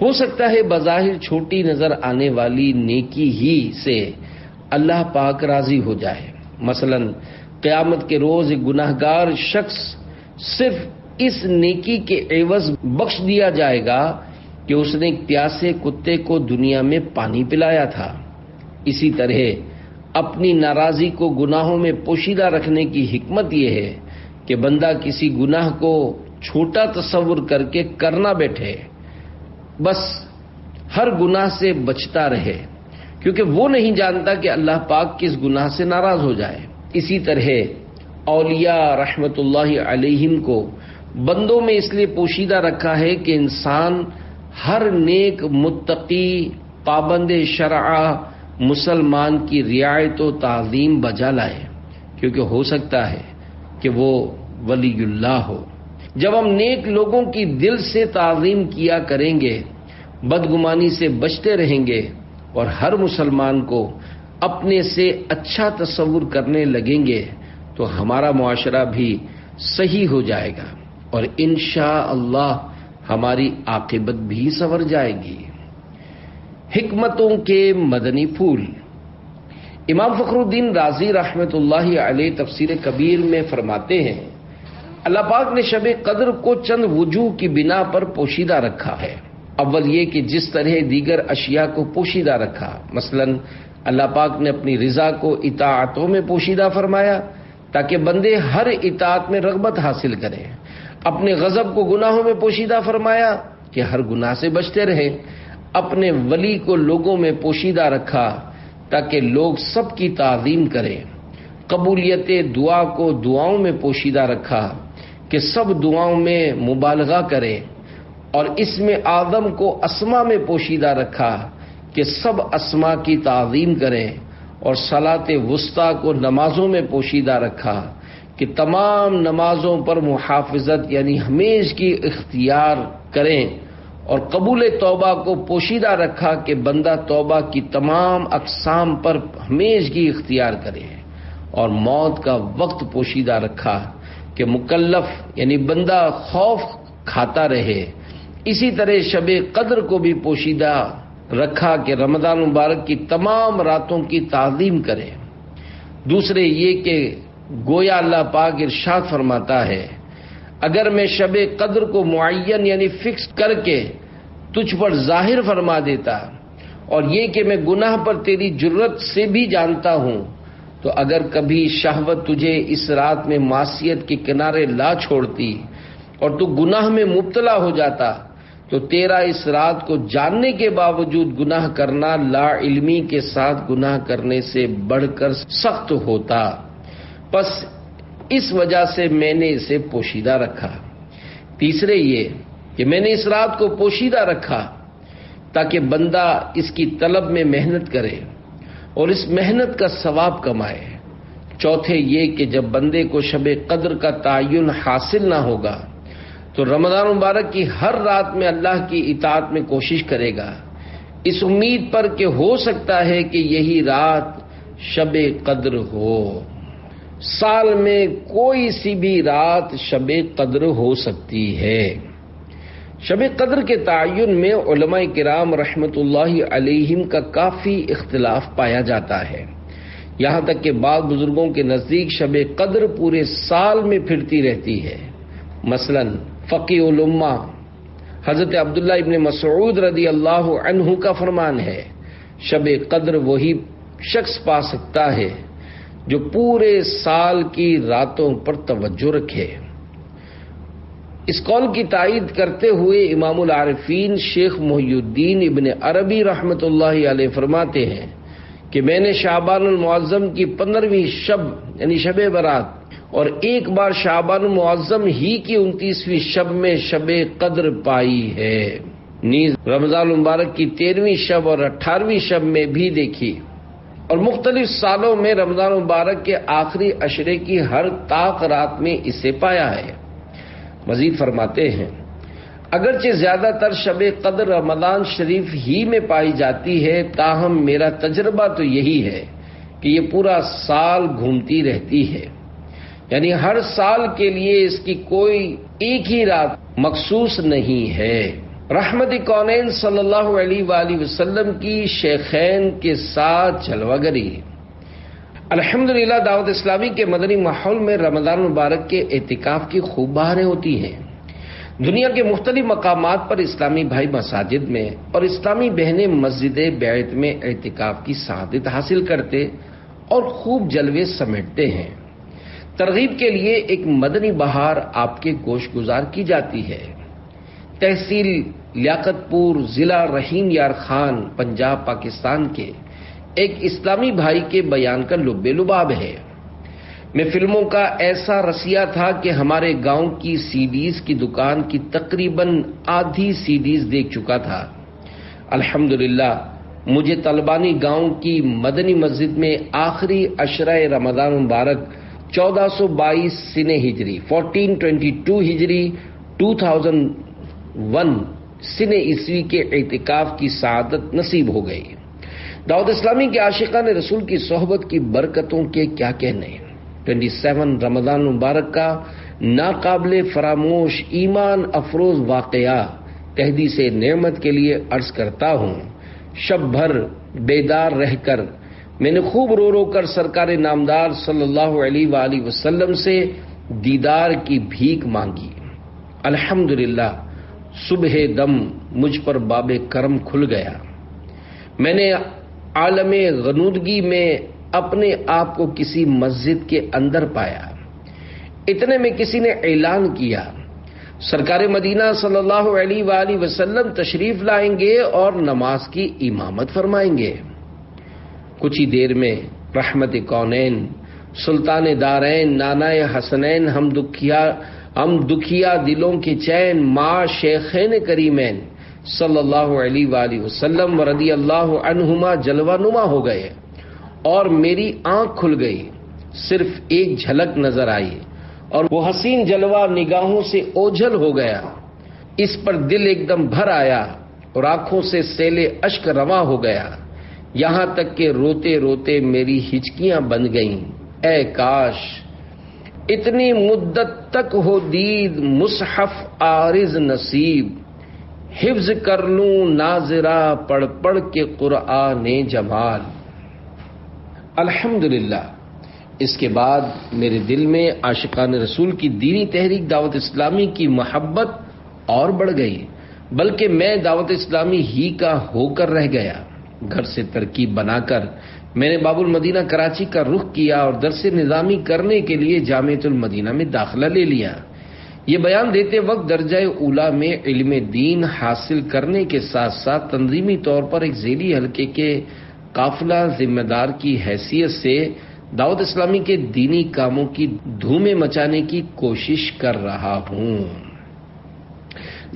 ہو سکتا ہے بظاہر چھوٹی نظر آنے والی نیکی ہی سے اللہ پاک راضی ہو جائے۔ مثلا قیامت کے روز ایک گناہگار شخص صرف اس نیکی کے عوض بخش دیا جائے گا کہ اس نے ایک پیاسے کتے کو دنیا میں پانی پلایا تھا۔ اسی طرح اپنی ناراضی کو گناہوں میں پوشیدہ رکھنے کی حکمت یہ ہے کہ بندہ کسی گناہ کو چھوٹا تصور کر کے کرنا بیٹھے، بس ہر گناہ سے بچتا رہے، کیونکہ وہ نہیں جانتا کہ اللہ پاک کس گناہ سے ناراض ہو جائے۔ اسی طرح اولیاء رحمت اللہ علیہم کو بندوں میں اس لیے پوشیدہ رکھا ہے کہ انسان ہر نیک متقی پابند شرع مسلمان کی رعایت و تعظیم بجا لائے، کیونکہ ہو سکتا ہے کہ وہ ولی اللہ ہو۔ جب ہم نیک لوگوں کی دل سے تعظیم کیا کریں گے، بدگمانی سے بچتے رہیں گے اور ہر مسلمان کو اپنے سے اچھا تصور کرنے لگیں گے تو ہمارا معاشرہ بھی صحیح ہو جائے گا اور انشاءاللہ ہماری عاقبت بھی سنور جائے گی۔ حکمتوں کے مدنی پھول۔ امام فخر الدین رازی رحمت اللہ علیہ تفسیر کبیر میں فرماتے ہیں، اللہ پاک نے شب قدر کو چند وجوہ کی بنا پر پوشیدہ رکھا ہے۔ اول یہ کہ جس طرح دیگر اشیاء کو پوشیدہ رکھا، مثلا اللہ پاک نے اپنی رضا کو اطاعتوں میں پوشیدہ فرمایا تاکہ بندے ہر اطاعت میں رغبت حاصل کریں، اپنے غضب کو گناہوں میں پوشیدہ فرمایا کہ ہر گناہ سے بچتے رہیں، اپنے ولی کو لوگوں میں پوشیدہ رکھا تاکہ لوگ سب کی تعظیم کریں، قبولیت دعا کو دعاؤں میں پوشیدہ رکھا کہ سب دعاؤں میں مبالغہ کریں، اور اسم اعظم کو اسما میں پوشیدہ رکھا کہ سب اسما کی تعظیم کریں، اور صلاۃ وسطیٰ کو نمازوں میں پوشیدہ رکھا کہ تمام نمازوں پر محافظت یعنی ہمیشہ کی اختیار کریں، اور قبول توبہ کو پوشیدہ رکھا کہ بندہ توبہ کی تمام اقسام پر ہمیشہ کی اختیار کرے، اور موت کا وقت پوشیدہ رکھا کہ مکلف یعنی بندہ خوف کھاتا رہے۔ اسی طرح شب قدر کو بھی پوشیدہ رکھا کہ رمضان مبارک کی تمام راتوں کی تعظیم کرے۔ دوسرے یہ کہ گویا اللہ پاک ارشاد فرماتا ہے، اگر میں شب قدر کو معین یعنی فکس کر کے تجھ پر ظاہر فرما دیتا، اور یہ کہ میں گناہ پر تیری جرت سے بھی جانتا ہوں، تو اگر کبھی شہوت تجھے اس رات میں معصیت کے کنارے لا چھوڑتی اور تو گناہ میں مبتلا ہو جاتا، تو تیرا اس رات کو جاننے کے باوجود گناہ کرنا لا علمی کے ساتھ گناہ کرنے سے بڑھ کر سخت ہوتا، پس اس وجہ سے میں نے اسے پوشیدہ رکھا۔ تیسرے یہ کہ میں نے اس رات کو پوشیدہ رکھا تاکہ بندہ اس کی طلب میں محنت کرے اور اس محنت کا ثواب کمائے۔ چوتھے یہ کہ جب بندے کو شب قدر کا تعین حاصل نہ ہوگا تو رمضان مبارک کی ہر رات میں اللہ کی اطاعت میں کوشش کرے گا، اس امید پر کہ ہو سکتا ہے کہ یہی رات شب قدر ہو۔ سال میں کوئی سی بھی رات شب قدر ہو سکتی ہے۔ شب قدر کے تعین میں علماء کرام رحمت اللہ علیہم کا کافی اختلاف پایا جاتا ہے، یہاں تک کہ بعض بزرگوں کے نزدیک شب قدر پورے سال میں پھرتی رہتی ہے۔ مثلا فقیہ الامہ حضرت عبداللہ ابن مسعود رضی اللہ عنہ کا فرمان ہے، شب قدر وہی شخص پا سکتا ہے جو پورے سال کی راتوں پر توجہ رکھے۔ اس قول کی تائید کرتے ہوئے امام العارفین شیخ محی الدین ابن عربی رحمت اللہ علیہ فرماتے ہیں کہ میں نے شعبان المعظم کی 15ویں شب یعنی شب برات اور ایک بار شعبان المعظم ہی کی 29ویں شب میں شب قدر پائی ہے، نیز رمضان المبارک کی 13ویں شب اور 18ویں شب میں بھی دیکھی، اور مختلف سالوں میں رمضان المبارک کے آخری عشرے کی ہر طاق رات میں اسے پایا ہے۔ مزید فرماتے ہیں، اگرچہ زیادہ تر شب قدر رمضان شریف ہی میں پائی جاتی ہے، تاہم میرا تجربہ تو یہی ہے کہ یہ پورا سال گھومتی رہتی ہے، یعنی ہر سال کے لیے اس کی کوئی ایک ہی رات مخصوص نہیں ہے۔ رحمت کونین صلی اللہ علیہ وآلہ وسلم کی شیخین کے ساتھ جلوہ گری۔ الحمدللہ دعوت اسلامی کے مدنی ماحول میں رمضان مبارک کے اعتکاف کی خوب بہاریں ہوتی ہیں۔ دنیا کے مختلف مقامات پر اسلامی بھائی مساجد میں اور اسلامی بہنیں مسجد بیعت میں اعتکاف کی سعادت حاصل کرتے اور خوب جلوے سمیٹتے ہیں۔ ترغیب کے لیے ایک مدنی بہار آپ کے گوش گزار کی جاتی ہے۔ تحصیل لیاقت پور، ضلع رحیم یار خان، پنجاب، پاکستان کے ایک اسلامی بھائی کے بیان کا لب لباب ہے۔ میں فلموں کا ایسا رسیا تھا کہ ہمارے گاؤں کی سی ڈیز کی دکان کی تقریباً آدھی سی ڈیز دیکھ چکا تھا۔ الحمدللہ مجھے طلبانی گاؤں کی مدنی مسجد میں آخری عشرہ رمضان مبارک 1422 سنہ ہجری 1422 ہجری 2001 سنہ عیسوی کے اعتکاف کی سعادت نصیب ہو گئی۔ دعوت اسلامی کے عاشقان رسول کی صحبت کی برکتوں کے کیا کہنے۔ 27 رمضان مبارک کا ناقابل فراموش ایمان افروز واقعہ تحدیث نعمت کے لیے عرض کرتا ہوں۔ شب بھر بیدار رہ کر میں نے خوب رو رو کر سرکار نامدار صلی اللہ علیہ وآلہ وسلم سے دیدار کی بھیک مانگی۔ الحمدللہ صبح دم مجھ پر باب کرم کھل گیا۔ میں نے عالم غنودگی میں اپنے آپ کو کسی مسجد کے اندر پایا۔ اتنے میں کسی نے اعلان کیا، سرکار مدینہ صلی اللہ علیہ وآلہ وسلم تشریف لائیں گے اور نماز کی امامت فرمائیں گے۔ کچھ ہی دیر میں رحمت کونین، سلطان دارین، نانا حسنین، ہم دکھیا دلوں کے چین، ماں شیخین کریمین صلی اللہ علیہ وآلہ وسلم رضی اللہ عنہما جلوہ نما ہو گئے اور میری آنکھ کھل گئی۔ صرف ایک جھلک نظر آئی اور وہ حسین جلوہ نگاہوں سے اوجھل ہو گیا۔ اس پر دل ایک دم بھر آیا اور آنکھوں سے سیل اشک رواں ہو گیا، یہاں تک کہ روتے روتے میری ہچکیاں بن گئیں۔ اے کاش اتنی مدت تک ہو دید مصحف عارض نصیب، حفظ کر لوں ناظرہ پڑھ پڑھ کے قرآن جمال۔ الحمدللہ اس کے بعد میرے دل میں عاشقان رسول کی دینی تحریک دعوت اسلامی کی محبت اور بڑھ گئی، بلکہ میں دعوت اسلامی ہی کا ہو کر رہ گیا۔ گھر سے ترکیب بنا کر میں نے باب المدینہ کراچی کا رخ کیا اور درس نظامی کرنے کے لیے جامعۃ المدینہ میں داخلہ لے لیا۔ یہ بیان دیتے وقت درجہ اولیٰ میں علم دین حاصل کرنے کے ساتھ ساتھ تنظیمی طور پر ایک ذیلی حلقے کے قافلہ ذمہ دار کی حیثیت سے دعوت اسلامی کے دینی کاموں کی دھومیں مچانے کی کوشش کر رہا ہوں۔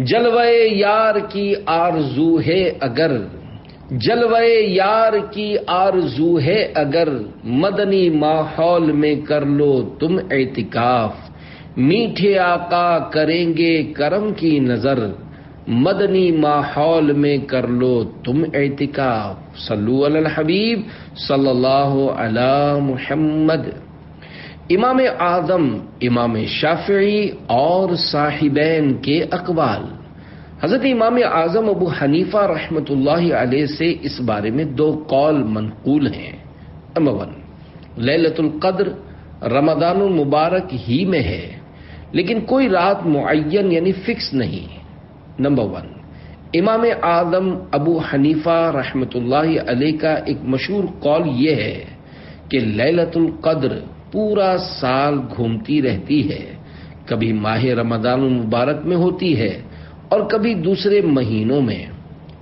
جلوہ یار کی آرزو ہے اگر، جلوہ یار کی آرزو ہے اگر، مدنی ماحول میں کر لو تم اعتکاف، میٹھے آقا کریں گے کرم کی نظر، مدنی ماحول میں کر لو تم اعتکاف۔ صلو علی الحبیب صلی اللہ علی محمد۔ امام اعظم امام شافعی اور صاحبین کے اقوال۔ حضرت امام اعظم ابو حنیفہ رحمۃ اللہ علیہ سے اس بارے میں دو قول منقول ہیں۔ نمبر 1، لیلۃ القدر رمضان المبارک ہی میں ہے، لیکن کوئی رات معین یعنی فکس نہیں۔ نمبر 1، امام اعظم ابو حنیفہ رحمۃ اللہ علیہ کا ایک مشہور قول یہ ہے کہ لیلۃ القدر پورا سال گھومتی رہتی ہے، کبھی ماہ رمضان المبارک میں ہوتی ہے اور کبھی دوسرے مہینوں میں۔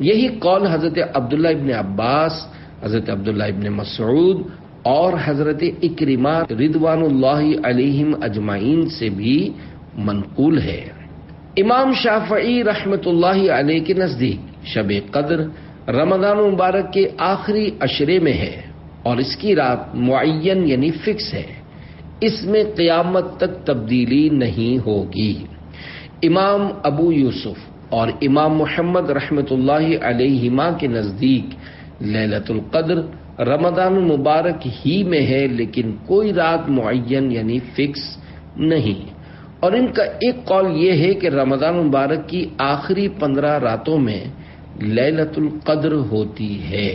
یہی قول حضرت عبداللہ ابن عباس، حضرت عبداللہ ابن مسعود اور حضرت اکرمہ رضوان اللہ علیہم اجمعین سے بھی منقول ہے۔ امام شافعی رحمت اللہ علیہ کے نزدیک شب قدر رمضان مبارک کے آخری عشرے میں ہے اور اس کی رات معین یعنی فکس ہے، اس میں قیامت تک تبدیلی نہیں ہوگی۔ امام ابو یوسف اور امام محمد رحمت اللہ علیہما کے نزدیک لیلۃ القدر رمضان مبارک ہی میں ہے، لیکن کوئی رات معین یعنی فکس نہیں، اور ان کا ایک قول یہ ہے کہ رمضان مبارک کی آخری 15 راتوں میں لیلۃ القدر ہوتی ہے۔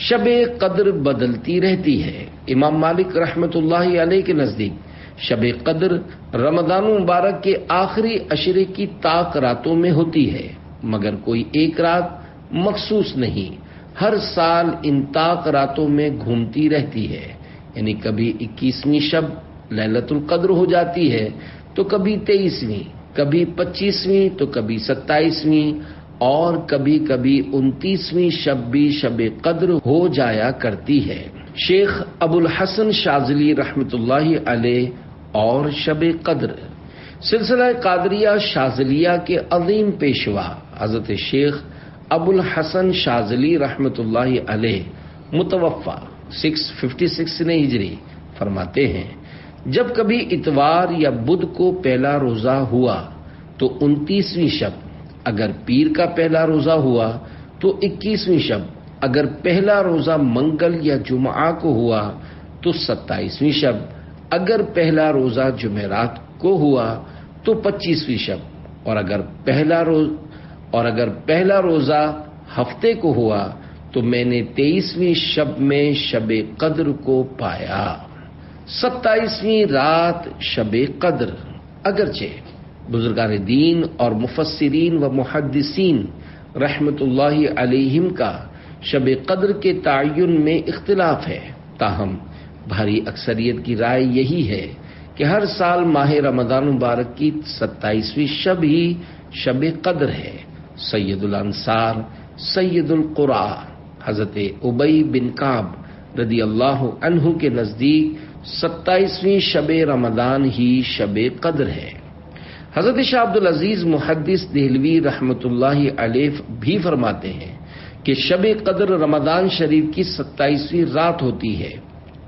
شب قدر بدلتی رہتی ہے۔ امام مالک رحمت اللہ علیہ کے نزدیک شب قدر رمضان مبارک کے آخری عشرے کی طاق راتوں میں ہوتی ہے، مگر کوئی ایک رات مخصوص نہیں، ہر سال ان طاق راتوں میں گھومتی رہتی ہے، یعنی کبھی 21ویں شب لیلۃ القدر ہو جاتی ہے تو کبھی 23ویں، کبھی 25ویں تو کبھی 27ویں، اور کبھی کبھی 29ویں شب بھی شب قدر ہو جایا کرتی ہے۔ شیخ ابو الحسن شاذلی رحمت اللہ علیہ اور شب قدر سلسلہ قادریہ شاذلیہ کے عظیم پیشوا حضرت شیخ ابو الحسن شاذلی رحمت اللہ علیہ متوفہ 656 ہجری فرماتے ہیں، جب کبھی اتوار یا بدھ کو پہلا روزہ ہوا تو 29ویں شب، اگر پیر کا پہلا روزہ ہوا تو 21ویں شب، اگر پہلا روزہ منگل یا جمعہ کو ہوا تو 27ویں شب، اگر پہلا روزہ جمعرات کو ہوا تو 25ویں شب، اور اگر پہلا روزہ ہفتے کو ہوا تو میں نے 23ویں شب میں شب قدر کو پایا۔ 27ویں رات شب قدر، اگرچہ بزرگان دین اور مفسرین و محدثین رحمت اللہ علیہم کا شب قدر کے تعین میں اختلاف ہے، تاہم بھاری اکثریت کی رائے یہی ہے کہ ہر سال ماہ رمضان مبارک کی 27ویں شب ہی شب قدر ہے۔ سید الانصار سید القرآ حضرت ابی بن کعب رضی اللہ عنہ کے نزدیک 27ویں شب رمضان ہی شب قدر ہے۔ حضرت شاہ عبد العزیز محدث دہلوی رحمت اللہ علیہ بھی فرماتے ہیں کہ شب قدر رمضان شریف کی 27ویں رات ہوتی ہے۔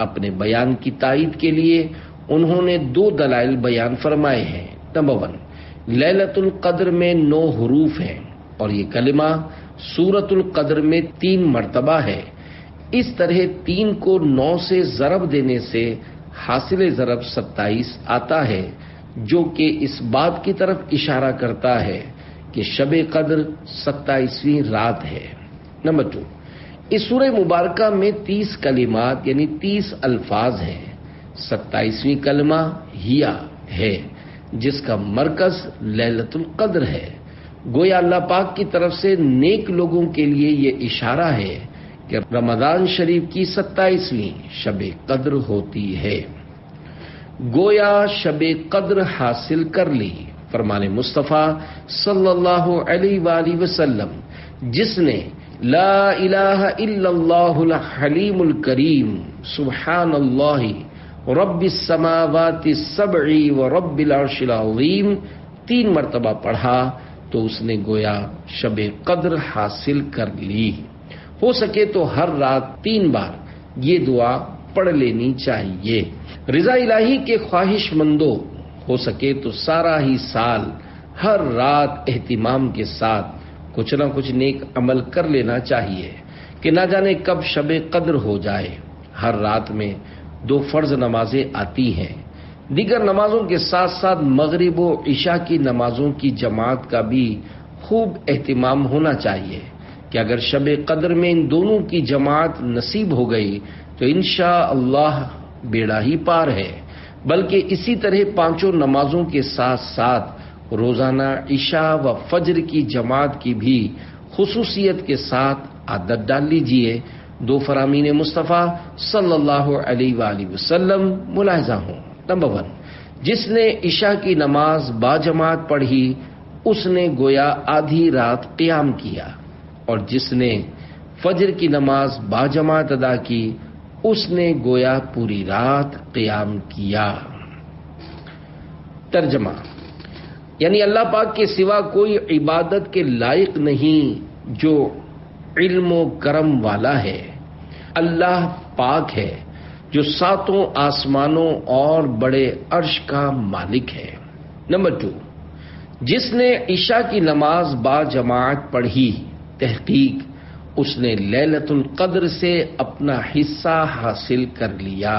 اپنے بیان کی تائید کے لیے انہوں نے 2 دلائل بیان فرمائے ہیں۔ نمبر 1، لیلۃ القدر میں 9 حروف ہیں اور یہ کلمہ سورۃ القدر میں 3 مرتبہ ہے۔ اس طرح 3 کو 9 سے ضرب دینے سے حاصل ضرب 27 آتا ہے، جو کہ اس بات کی طرف اشارہ کرتا ہے کہ شب قدر 27ویں رات ہے۔ نمبر 2، اس سورہ مبارکہ میں 30 کلمات یعنی 30 الفاظ ہیں۔ 27ویں کلمہ ہیا ہے جس کا مرکز لیلۃ القدر ہے۔ گویا اللہ پاک کی طرف سے نیک لوگوں کے لیے یہ اشارہ ہے کہ رمضان شریف کی 27ویں شب قدر ہوتی ہے۔ گویا شب قدر حاصل کر لی۔ فرمان مصطفیٰ صلی اللہ علیہ وآلہ وسلم، جس نے لا الہ الا اللہ الحلیم الکریم سبحان اللہ رب السماوات السبع و رب العرش العظیم 3 مرتبہ پڑھا تو اس نے گویا شب قدر حاصل کر لی۔ ہو سکے تو ہر رات 3 بار یہ دعا پڑھ لینی چاہیے۔ رضا الہی کے خواہش مندوں، ہو سکے تو سارا ہی سال ہر رات اہتمام کے ساتھ کچھ نہ کچھ نیک عمل کر لینا چاہیے کہ نہ جانے کب شب قدر ہو جائے۔ ہر رات میں 2 فرض نمازیں آتی ہیں، دیگر نمازوں کے ساتھ ساتھ مغرب و عشاء کی نمازوں کی جماعت کا بھی خوب اہتمام ہونا چاہیے کہ اگر شب قدر میں ان دونوں کی جماعت نصیب ہو گئی تو انشاءاللہ بیڑا ہی پار ہے۔ بلکہ اسی طرح 5 نمازوں کے ساتھ ساتھ روزانہ عشاء و فجر کی جماعت کی بھی خصوصیت کے ساتھ عادت ڈال لیجئے۔ 2 فرامین مصطفیٰ صلی اللہ علیہ وآلہ وسلم ملاحظہ ہوں۔ نمبر 1، جس نے عشاء کی نماز باجماعت پڑھی اس نے گویا آدھی رات قیام کیا، اور جس نے فجر کی نماز باجماعت ادا کی اس نے گویا پوری رات قیام کیا۔ ترجمہ، یعنی اللہ پاک کے سوا کوئی عبادت کے لائق نہیں جو علم و کرم والا ہے۔ اللہ پاک ہے جو ساتوں آسمانوں اور بڑے عرش کا مالک ہے۔ نمبر 2، جس نے عشاء کی نماز با جماعت پڑھی، تحقیق اس نے لیلۃ القدر سے اپنا حصہ حاصل کر لیا۔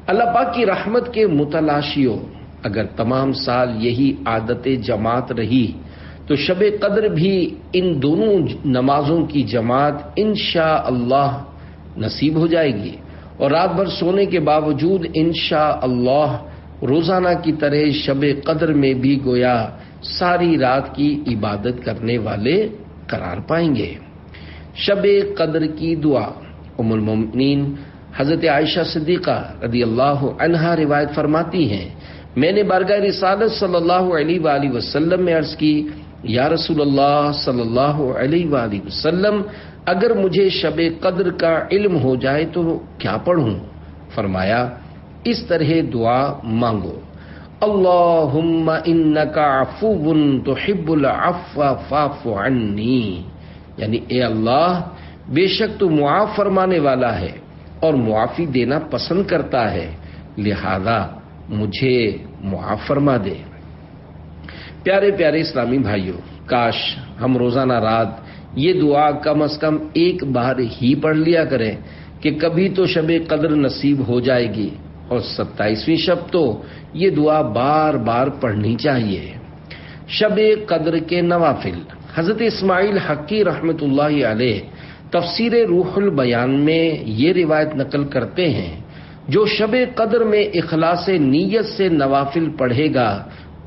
اللہ پاک کی رحمت کے متلاشیوں، اگر تمام سال یہی عادت جماعت رہی تو شب قدر بھی ان دونوں نمازوں کی جماعت انشاءاللہ نصیب ہو جائے گی، اور رات بھر سونے کے باوجود انشاءاللہ روزانہ کی طرح شب قدر میں بھی گویا ساری رات کی عبادت کرنے والے قرار پائیں گے۔ شب قدر کی دعا، ام المؤمنین حضرت عائشہ صدیقہ رضی اللہ عنہا روایت فرماتی ہیں، میں نے بارگاہ رسالت صلی اللہ علیہ وآلہ وسلم میں عرض کی، یا رسول اللہ صلی اللہ علیہ وآلہ وسلم، اگر مجھے شب قدر کا علم ہو جائے تو کیا پڑھوں؟ فرمایا، اس طرح دعا مانگو، اللہم انک عفو تحب العفو فاعف عنی، یعنی اے اللہ بے شک تو معاف فرمانے والا ہے اور معافی دینا پسند کرتا ہے، لہذا مجھے معاف فرما دے۔ پیارے پیارے اسلامی بھائیوں، کاش ہم روزانہ رات یہ دعا کم از کم ایک بار ہی پڑھ لیا کریں کہ کبھی تو شب قدر نصیب ہو جائے گی، اور 27ویں شب تو یہ دعا بار بار پڑھنی چاہیے۔ شب قدر کے نوافل، حضرت اسماعیل حقی رحمۃ اللہ علیہ تفسیر روح البیان میں یہ روایت نقل کرتے ہیں، جو شب قدر میں اخلاص نیت سے نوافل پڑھے گا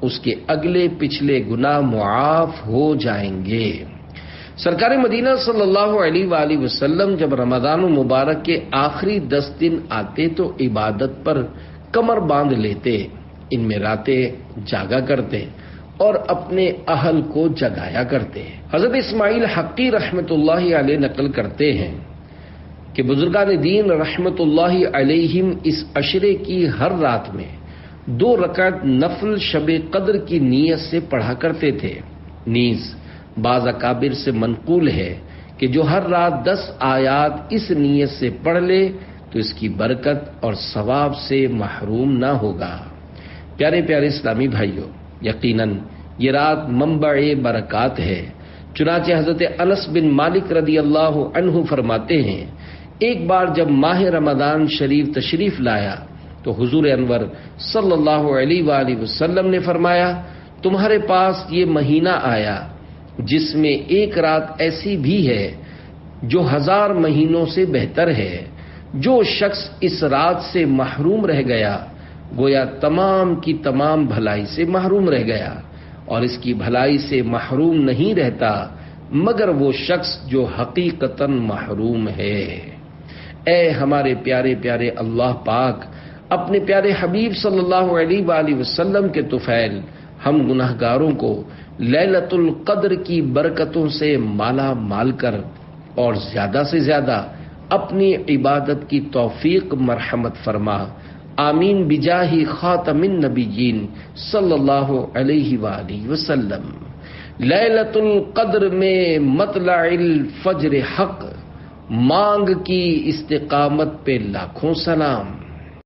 اس کے اگلے پچھلے گناہ معاف ہو جائیں گے۔ سرکار مدینہ صلی اللہ علیہ وآلہ وسلم جب رمضان المبارک کے آخری 10 دن آتے تو عبادت پر کمر باندھ لیتے، ان میں راتیں جاگا کرتے اور اپنے اہل کو جگایا کرتے۔ حضرت اسماعیل حقی رحمت اللہ علیہ نقل کرتے ہیں کہ بزرگان دین رحمت اللہ علیہم اس عشرے کی ہر رات میں 2 رکعت نفل شب قدر کی نیت سے پڑھا کرتے تھے۔ نیز بعض اکابر سے منقول ہے کہ جو ہر رات 10 آیات اس نیت سے پڑھ لے تو اس کی برکت اور ثواب سے محروم نہ ہوگا۔ پیارے پیارے اسلامی بھائیوں، یقیناً یہ رات منبع برکات ہے، چنانچہ حضرت انس بن مالک رضی اللہ عنہ فرماتے ہیں، ایک بار جب ماہ رمضان شریف تشریف لایا تو حضور انور صلی اللہ علیہ وآلہ وسلم نے فرمایا، تمہارے پاس یہ مہینہ آیا جس میں ایک رات ایسی بھی ہے جو 1000 مہینوں سے بہتر ہے۔ جو شخص اس رات سے محروم رہ گیا گویا تمام کی تمام بھلائی سے محروم رہ گیا، اور اس کی بھلائی سے محروم نہیں رہتا مگر وہ شخص جو حقیقتاً محروم ہے۔ اے ہمارے پیارے پیارے اللہ پاک، اپنے پیارے حبیب صلی اللہ علیہ وآلہ وسلم کے طفیل ہم گناہگاروں کو لیلۃ القدر کی برکتوں سے مالا مال کر اور زیادہ سے زیادہ اپنی عبادت کی توفیق مرحمت فرما، آمین بجاہ خاتم النبیین صلی اللہ علیہ وآلہ وسلم۔ لیلۃ القدر میں مطلع الفجر حق، مانگ کی استقامت پہ لاکھوں سلام۔